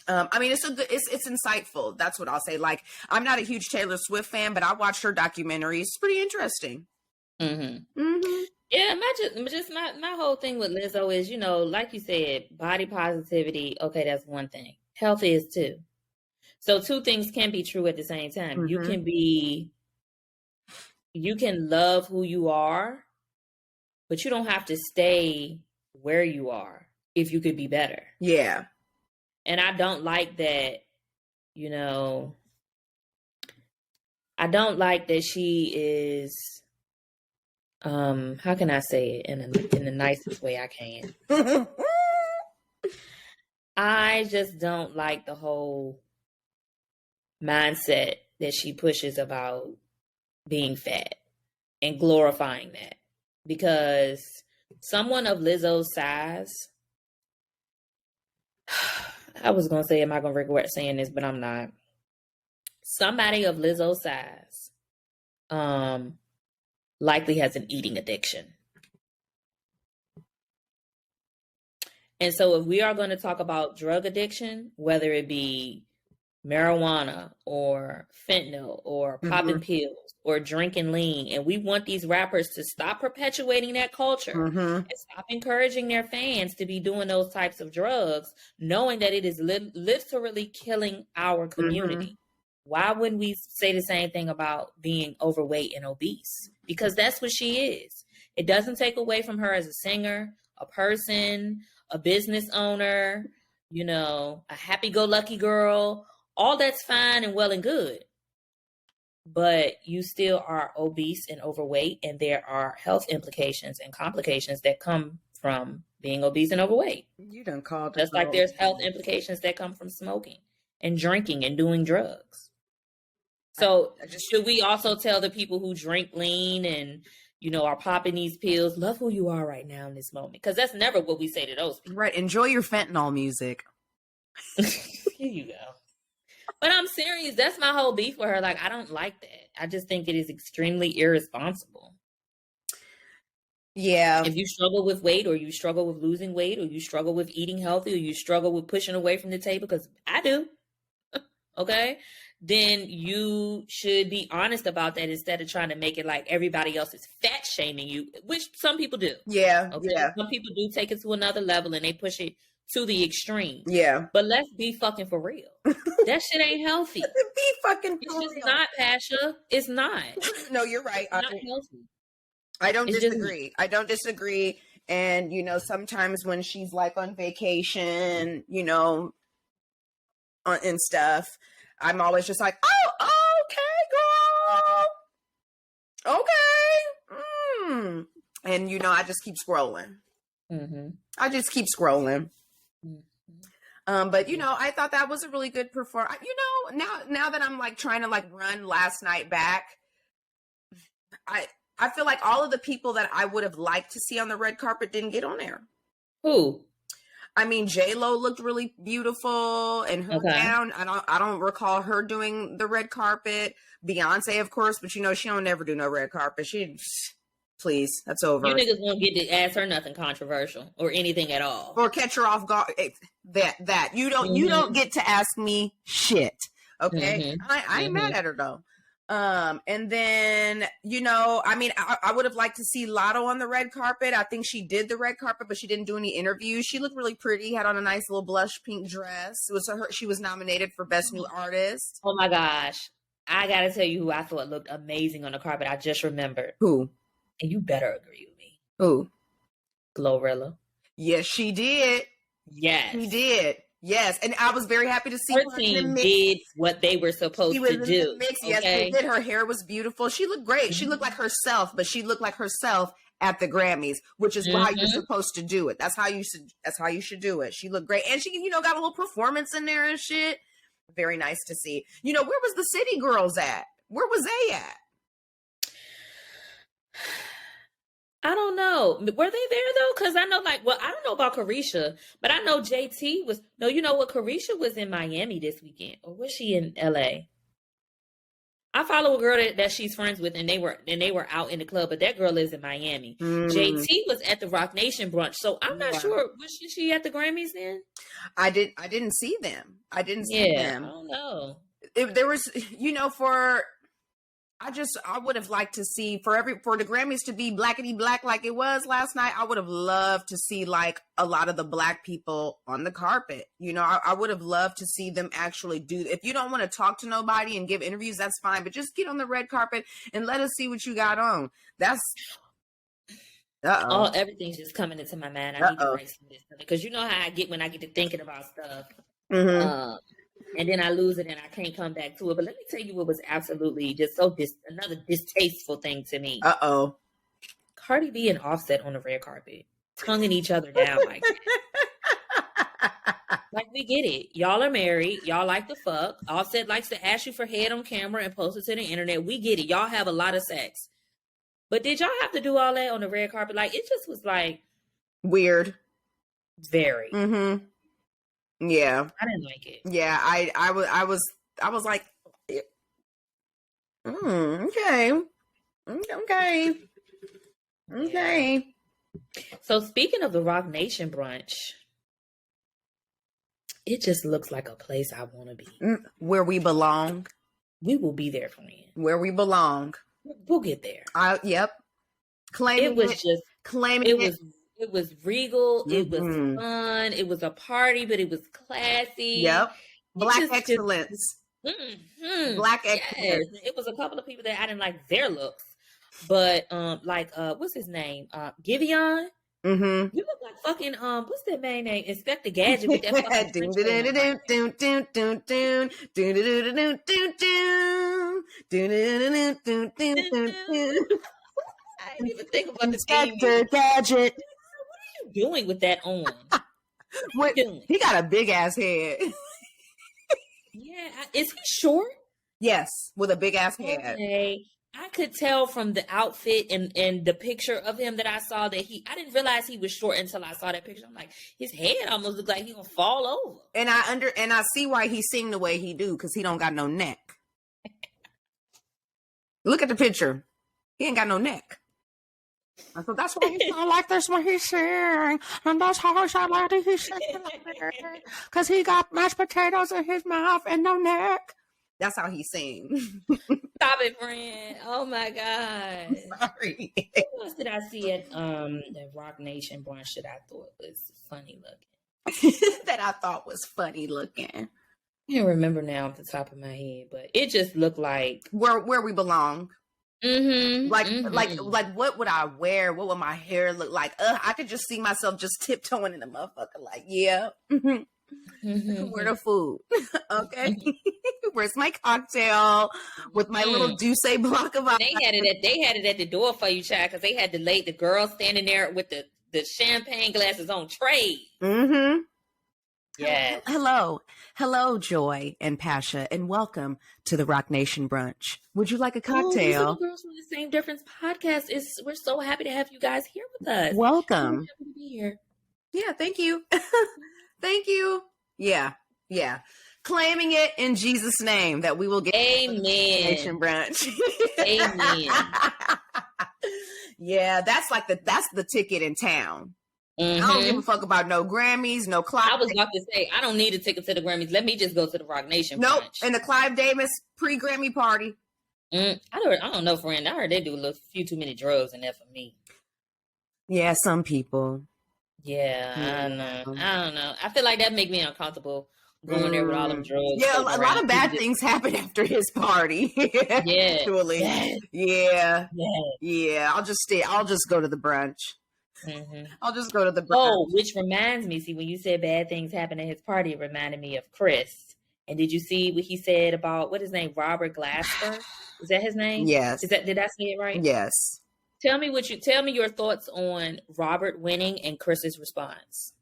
I mean, it's insightful. That's what I'll say. Like, I'm not a huge Taylor Swift fan, but I watched her documentaries. It's pretty interesting. Yeah, my whole thing with Lizzo is, you know, like you said, body positivity. Okay, that's one thing. Health is too. So two things can be true at the same time. You can love who you are, but you don't have to stay where you are if you could be better. Yeah. And I don't like that, you know, I don't like that she is, how can I say it in the nicest way I can? I just don't like the whole mindset that she pushes about being fat and glorifying that, because someone of Lizzo's size, I was going to say, am I going to regret saying this, but I'm not. Somebody of Lizzo's size likely has an eating addiction. And so if we are going to talk about drug addiction, whether it be marijuana or fentanyl or popping pills or drinking lean, and we want these rappers to stop perpetuating that culture and stop encouraging their fans to be doing those types of drugs, knowing that it is literally killing our community. Why wouldn't we say the same thing about being overweight and obese? Because that's what she is. It doesn't take away from her as a singer, a person, a business owner, you know, a happy-go-lucky girl. All that's fine and well and good, but you still are obese and overweight, and there are health implications and complications that come from being obese and overweight. You done called it. Just like there's health implications that come from smoking and drinking and doing drugs. So should we also tell the people who drink lean and, you know, are popping these pills, love who you are right now in this moment? Because that's never what we say to those people. Right. Enjoy your fentanyl music. Here you go. But I'm serious. That's my whole beef with her. Like, I don't like that. I just think it is extremely irresponsible. Yeah. If you struggle with weight, or you struggle with losing weight, or you struggle with eating healthy, or you struggle with pushing away from the table, because I do, okay, then you should be honest about that instead of trying to make it like everybody else is fat shaming you, which some people do. Yeah. Okay? Yeah. Some people do take it to another level and they push it to the extreme. Yeah. But let's be fucking for real. That shit ain't healthy. Be fucking for real. It's real. not, Pasha. It's not. No, you're right. It's not healthy. I don't disagree. I don't disagree. And, you know, sometimes when she's like on vacation, you know, and stuff, I'm always just like, oh, okay, girl. Okay. And, you know, I just keep scrolling. I just keep scrolling. But, you know, I thought that was a really good performance. You know, now that I'm like trying to like run last night back, I feel like all of the people that I would have liked to see on the red carpet didn't get on there. Who? I mean, J-Lo looked really beautiful in her gown. I don't recall her doing the red carpet. Beyonce, of course, but she don't never do no red carpet. Please, that's over. You niggas won't get to ask her nothing controversial or anything at all, or catch her off guard. That you don't get to ask me shit. Okay, I ain't mad at her though. And then, I mean, I would have liked to see Lotto on the red carpet. I think she did the red carpet, but she didn't do any interviews. She looked really pretty, had on a nice little blush pink dress. She was nominated for Best New Artist. Oh my gosh. I gotta tell you who I thought looked amazing on the carpet. I just remembered. Who? And you better agree with me. Who? Glorilla. Yes, she did. Yes. She did. Yes, and I was very happy to see her team did what they were supposed to do. The mix. Okay? Yes, they did. Her hair was beautiful. She looked great. She looked like herself, but she looked like herself at the Grammys, which is why you're supposed to do it. That's how you should do it. She looked great, and she got a little performance in there and shit. Very nice to see. Where was the City Girls at? Where was they at? I don't know. Were they there though? Because I know, I don't know about Carisha, but I know JT was. No, you know what? Carisha was in Miami this weekend, or was she in LA? I follow a girl that she's friends with, and they were out in the club, but that girl lives in Miami. JT was at the Roc Nation brunch, so I'm not sure. Was she at the Grammys then? I didn't see them. I didn't see them. I don't know. If there was, I would have liked to see for the Grammys to be blackety black like it was last night. I would have loved to see a lot of the black people on the carpet. I would have loved to see them actually do. If you don't want to talk to nobody and give interviews, that's fine. But just get on the red carpet and let us see what you got on. That's everything's just coming into my mind. I need to write some of this stuff because you know how I get when I get to thinking about stuff. And then I lose it and I can't come back to it. But let me tell you what was absolutely just another distasteful thing to me. Cardi B and Offset on the red carpet, tonguing each other down like that. We get it. Y'all are married. Y'all like to fuck. Offset likes to ask you for head on camera and post it to the internet. We get it. Y'all have a lot of sex. But did y'all have to do all that on the red carpet? It just was weird. Very. Yeah, I didn't like it. Yeah, I was like, okay. So speaking of the Roc Nation brunch, it just looks like a place I want to be. Where we belong. We will be there, friend. Where we belong. We'll get there. Yep. It was regal. It was fun. It was a party, but it was classy. Yep. Black excellence. Black excellence. Yes. It was a couple of people that I didn't like their looks, but what's his name? Giveon. You look like fucking what's that man name? Inspector Gadget with that fucking I didn't even think about this Inspector Gadget. Doing with that on? He got a big ass head. Yeah, is he short? Yes, with a big ass head. Okay. I could tell from the outfit and the picture of him that I saw that I didn't realize he was short until I saw that picture. I'm like, his head almost looked like he gonna fall over. And I see why he sing the way he do, because he don't got no neck. Look at the picture. He ain't got no neck. So that's why he sound like this when he sing, and that's how he sound like he sing, because he got mashed potatoes in his mouth and no neck. That's how he sing. Stop it, friend. Oh my God. Sorry. What else did I see at the Roc Nation brunch that I thought was funny looking? That I thought was funny looking. I can't remember now off the top of my head, but it just looked like where we belong. Like what would I wear? What would my hair look like? I could just see myself just tiptoeing in the motherfucker. Like, yeah. Where the food? Okay. Where's my cocktail with my little Douce block of ice? They had it at the door for you, child, because they had the girl standing there with the champagne glasses on trays. Yeah. Hello, Joy and Pasha, and welcome to the Roc Nation brunch. Would you like a cocktail? These are the Girls from the Same Difference podcast. We're so happy to have you guys here with us. Welcome. We're happy to be here. Yeah, thank you. Thank you. Yeah, yeah. Claiming it in Jesus' name that we will get Amen. Nation Brunch. Amen. Yeah, that's the ticket in town. Mm-hmm. I don't give a fuck about no Grammys, no Clive. I was about to say, I don't need a ticket to the Grammys. Let me just go to the Roc Nation Nope, Brunch. and the Clive Davis pre-Grammy party. I don't know, friend. I heard they do a few too many drugs in there for me. Yeah, some people. Yeah, I don't know. I feel like that make me uncomfortable going there with all them drugs. Yeah, a lot of bad things happen after his party. Yeah, actually. Yes. Yeah. I'll just go to the brunch. Mm-hmm. I'll just go to the brunch. Oh, which reminds me, see, when you said bad things happen at his party, it reminded me of Chris. And did you see what he said about what his name, Robert Glasper? Is that his name? Yes. Did I say it right? Yes. Tell me your thoughts on Robert winning and Chris's response.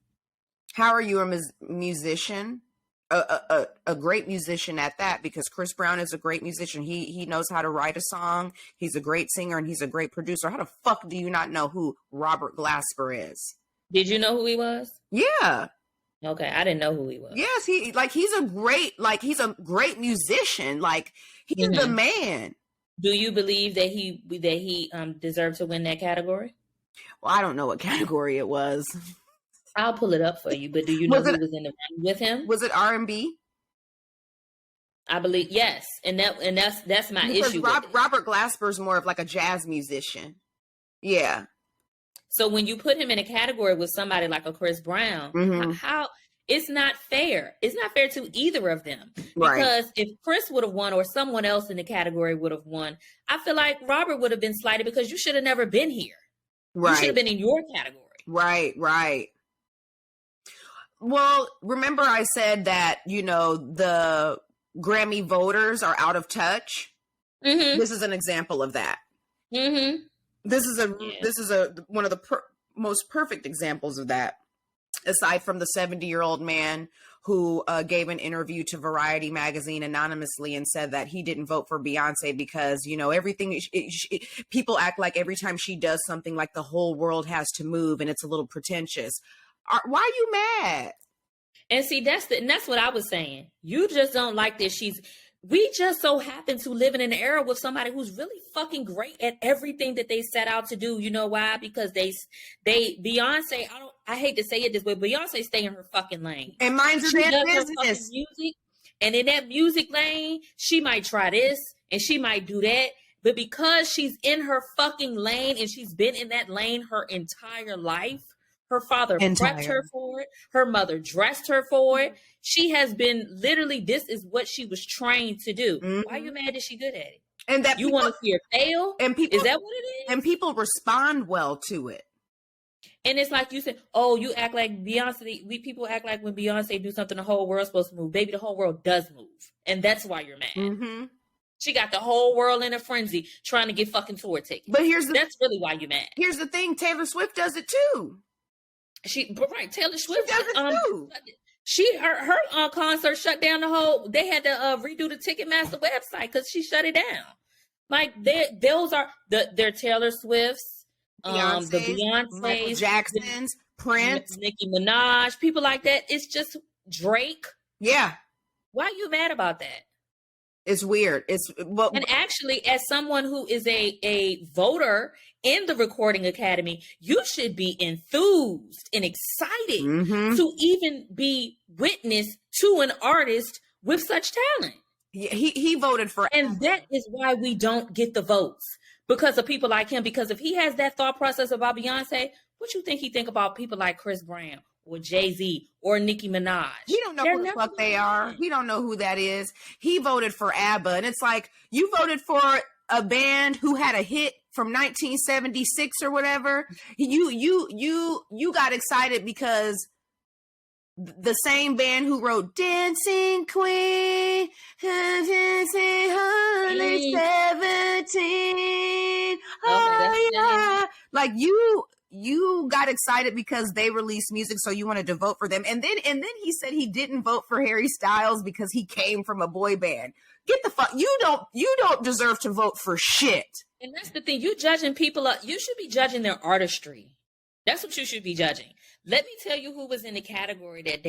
How are you a musician? A great musician at that, because Chris Brown is a great musician. He knows how to write a song. He's a great singer and he's a great producer. How the fuck do you not know who Robert Glasper is? Did you know who he was? Yeah. Okay, I didn't know who he was. Yes, he's a great musician. Like, he's the man. Do you believe that he deserved to win that category? Well, I don't know what category it was. I'll pull it up for you. But do you know who was in the room with him? Was it R&B? I believe yes, and that's my issue. Robert Glasper's more of like a jazz musician. Yeah. So when you put him in a category with somebody like a Chris Brown, how it's not fair. It's not fair to either of them. Right. Because if Chris would have won or someone else in the category would have won, I feel like Robert would have been slighted because you should have never been here. Right. You should have been in your category. Right. Well, remember I said that, the Grammy voters are out of touch? Mm-hmm. This is an example of that. Mm-hmm. This is one of the most perfect examples of that. Aside from the 70-year-old man who gave an interview to Variety magazine anonymously and said that he didn't vote for Beyonce because, everything, people act like every time she does something, like the whole world has to move and it's a little pretentious. Why are you mad? And see, that's what I was saying. You just don't like that we just so happen to live in an era with somebody who's really fucking great at everything that they set out to do. You know why? Because Beyonce, I hate to say it this way, Beyonce stay in her fucking lane. And mine's her business. Fucking music. And in that music lane, she might try this and she might do that. But because she's in her fucking lane and she's been in that lane her entire life, her father prepped her for it. Her mother dressed her for it. She has been literally, this is what she was trained to do. Mm-hmm. Why are you mad that she's good at it? And that you want to see her fail? And people, is that what it is? And people respond well to it. And it's like you said, oh, you act like Beyonce. People act like when Beyonce do something, the whole world's supposed to move. Baby, the whole world does move. And that's why you're mad. Mm-hmm. She got the whole world in a frenzy trying to get fucking tour tickets. But that's really why you're mad. Here's the thing. Taylor Swift does it too. Taylor Swift does it too. Her concert shut down they had to redo the Ticketmaster website because she shut it down. Like those are their Taylor Swifts, the Beyonce's, Michael Jackson's, Prince, Nicki Minaj, people like that. It's just Drake. Yeah. Why are you mad about that? It's weird. And actually, as someone who is a voter in the Recording Academy, you should be enthused and excited to even be witness to an artist with such talent. Yeah, he voted for, and that is why we don't get the votes, because of people like him. Because if he has that thought process about Beyonce, what you think he think about people like Chris Brown or Jay-Z or Nicki Minaj? He don't know who the fuck they are. He don't know who that is. He voted for ABBA, and it's like, you voted for a band who had a hit from 1976 or whatever. You got excited because the same band who wrote Dancing Queen, 17. Oh, yeah. Like you got excited because they released music, so you wanted to vote for them. And then he said he didn't vote for Harry Styles because he came from a boy band. Get the fuck, you don't deserve to vote for shit. And that's the thing, you judging people, you should be judging their artistry. That's what you should be judging. Let me tell you who was in the category that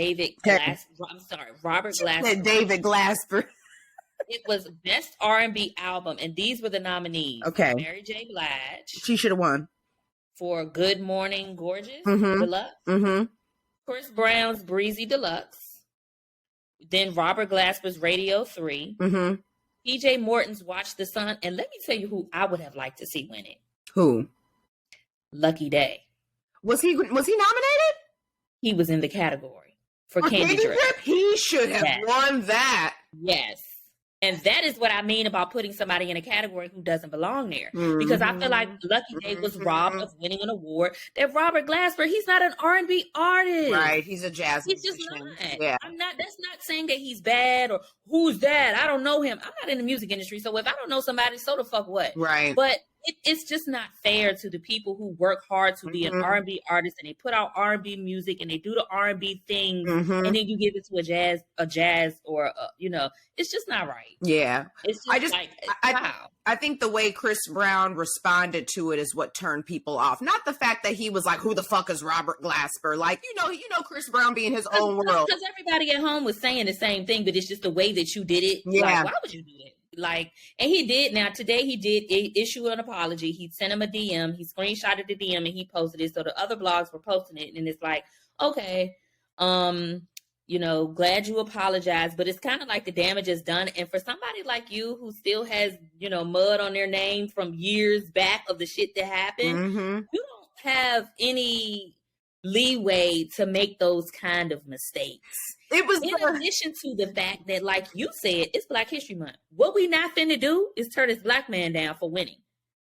Robert Glasper. David Glasper. It was Best R&B Album, and these were the nominees. Okay. Mary J. Blige. She should have won. For Good Morning Gorgeous Deluxe. Chris Brown's Breezy Deluxe. Then Robert Glasper's Radio 3. PJ Morton's Watch the Sun. And let me tell you who I would have liked to see win it. Who? Lucky Day. Was he nominated? He was in the category for Candy Drip. He should have won that. Yes. And that is what I mean about putting somebody in a category who doesn't belong there. Because I feel like Lucky Day was robbed of winning an award. That Robert Glasper, he's not an R&B artist. Right. He's a jazz He's musician. just not. Yeah. That's not saying that he's bad or who's that. I don't know him. I'm not in the music industry. So if I don't know somebody, so the fuck what? Right. But it's just not fair to the people who work hard to be an R&B artist and they put out R&B music and they do the R&B things and then you give it to a jazz or it's just not right. Yeah. It's just wow. I think the way Chris Brown responded to it is what turned people off. Not the fact that he was like, who the fuck is Robert Glasper? Like, you know Chris Brown be in his own world. Because everybody at home was saying the same thing, but it's just the way that you did it. Yeah. Like, why would you do it? Like, and he did. Now, today he did issue an apology. He sent him a DM. He screenshotted the DM and he posted it. So the other blogs were posting it. And it's like, okay, glad you apologized. But it's kind of like the damage is done. And for somebody like you who still has, mud on their name from years back of the shit that happened, you don't have any leeway to make those kind of mistakes. It was in addition to the fact that, like you said, it's Black History Month. What we not finna do is turn this black man down for winning.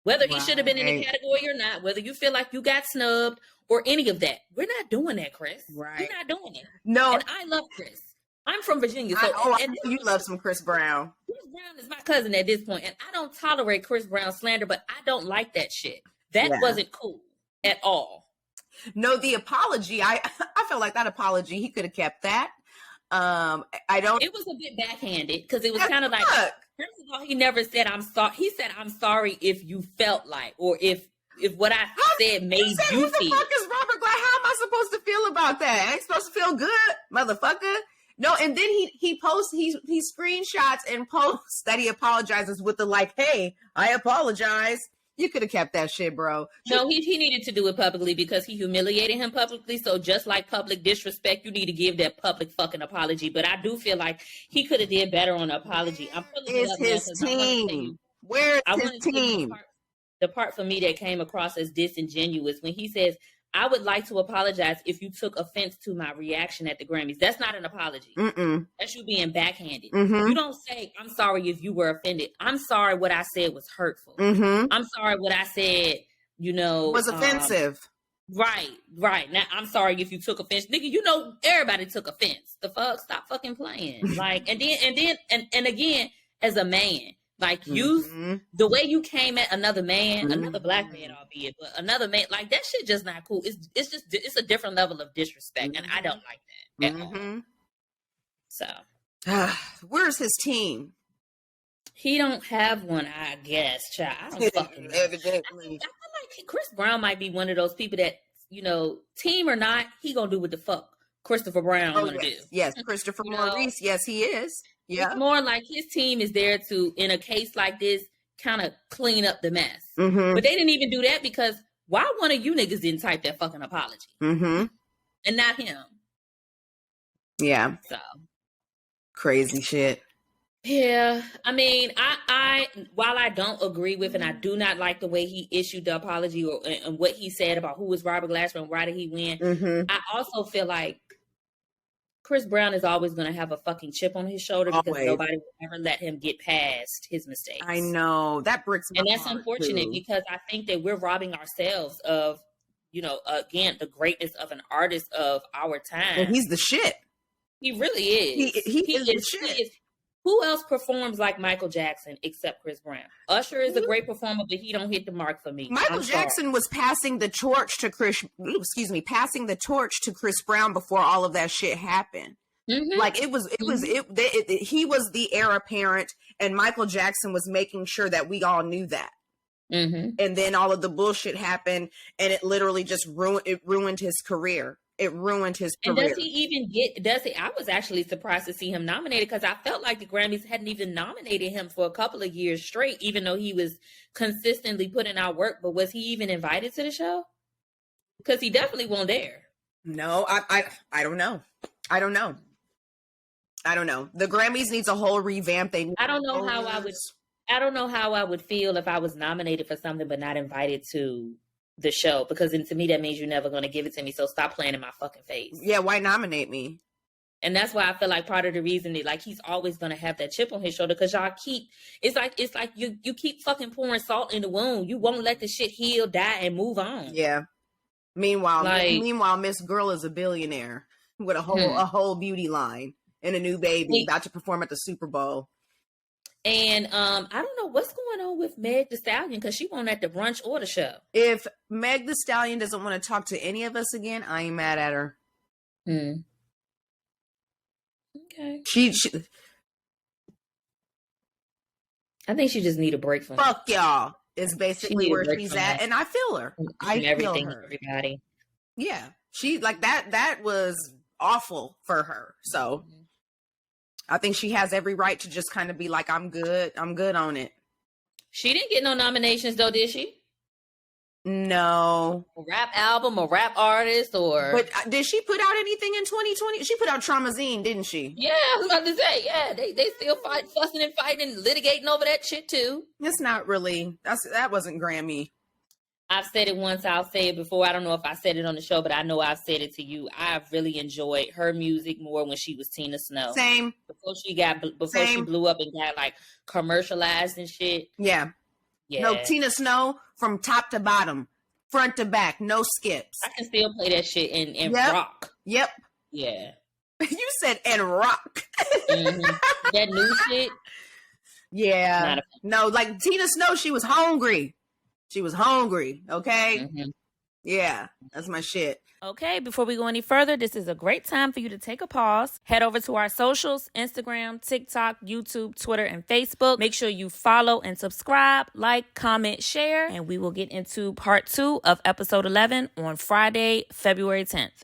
Whether he should have been in the category or not, whether you feel like you got snubbed or any of that. We're not doing that, Chris. Right. We're not doing it. No. And I love Chris. I'm from Virginia. So you love some Chris Brown. Chris Brown is my cousin at this point, and I don't tolerate Chris Brown slander, but I don't like that shit. That wasn't cool at all. No, the apology, I feel like that apology, he could have kept that. It was a bit backhanded because it was kind of like, first of all, he never said I'm sorry. He said I'm sorry if you felt like, or if what I said made you feel. Who the fuck is Robert Glass? How am I supposed to feel about that? I ain't supposed to feel good, motherfucker. No, and then he screenshots and posts that he apologizes with the like, hey, I apologize. You could have kept that shit, bro. No, he needed to do it publicly because he humiliated him publicly. So just like public disrespect, you need to give that public fucking apology. But I do feel like he could have did better on the apology. I'm pulling it up his team. Where's his team? The part for me that came across as disingenuous when he says, I would like to apologize if you took offense to my reaction at the Grammys. That's not an apology. That's you being backhanded. You don't say, I'm sorry if you were offended. I'm sorry what I said was hurtful. I'm sorry what I said, was offensive. Right. Now, I'm sorry if you took offense. Nigga, everybody took offense. The fuck? Stop fucking playing. Like, and again, as a man, like the way you came at another man, another black man, albeit, but another man, like that shit just not cool. It's a different level of disrespect, and I don't like that at all. So, where's his team? He don't have one, I guess. Child, I don't fucking know. Evidently, I feel like Chris Brown might be one of those people that team or not, he gonna do what the fuck Christopher Brown wanna do. Yes, Christopher Maurice. Yes, he is. Yeah. It's more like his team is there to, in a case like this, kind of clean up the mess. But they didn't even do that because why one of you niggas didn't type that fucking apology? And not him. Yeah. So. Crazy shit. Yeah. I mean, I while I don't agree with and I do not like the way he issued the apology and what he said about who was Robert Glasper and why did he win, I also feel like Chris Brown is always going to have a fucking chip on his shoulder because nobody will ever let him get past his mistakes. I know. That breaks my heart. And that's unfortunate because I think that we're robbing ourselves of, again, the greatness of an artist of our time. And he's the shit. He really is. He is the shit. Who else performs like Michael Jackson except Chris Brown? Usher is a great performer, but he don't hit the mark for me. Michael Jackson was passing the torch to Chris Brown before all of that shit happened. Like he was the heir apparent, and Michael Jackson was making sure that we all knew that. And then all of the bullshit happened, and it literally just ruined his career. It ruined his And career. does he even does he? I was actually surprised to see him nominated because I felt like the Grammys hadn't even nominated him for a couple of years straight, even though he was consistently putting out work. But was he even invited to the show? Because he definitely wasn't there. No, I don't know. I don't know. The Grammys needs a whole revamp. I don't know how I would feel if I was nominated for something but not invited to the show, because to me that means you're never going to give it to me. So stop playing in my fucking face. Yeah, why nominate me? And that's why I feel like part of the reason that, like, he's always going to have that chip on his shoulder, because y'all it's like you keep fucking pouring salt in the wound. You won't let the shit heal, die, and move on. Yeah. Meanwhile, Miss Girl is a billionaire with a whole beauty line and a new baby about to perform at the Super Bowl. And I don't know what's going on with Meg Thee Stallion, because she won't at the brunch or the show. If Meg Thee Stallion doesn't want to talk to any of us again, I ain't mad at her. Okay. She I think she just need a break from fuck y'all is basically where she's at, and I feel her. I feel her. Everybody. Yeah, she like that. That was awful for her. So I think she has every right to just kind of be like, I'm good on it. She didn't get no nominations though, did she? No. A rap album, a rap artist, or... But did she put out anything in 2020? She put out Traumazine, didn't she? Yeah, I was about to say, yeah. They still fussing and fighting and litigating over that shit too. It's not really... That wasn't Grammy. I've said it once, I'll say it before. I don't know if I said it on the show, but I know I've said it to you. I've really enjoyed her music more when she was Tina Snow. Same. Before she blew up and got like commercialized and shit. Yeah. No, Tina Snow from top to bottom, front to back, no skips. I can still play that shit and rock. Yep. Yeah. You said and rock. That new shit. Yeah. No, like Tina Snow, she was hungry. Okay. Yeah, that's my shit. Okay, before we go any further, this is a great time for you to take a pause. Head over to our socials, Instagram, TikTok, YouTube, Twitter, and Facebook. Make sure you follow and subscribe, like, comment, share, and we will get into part 2 of episode 11 on Friday, February 10th.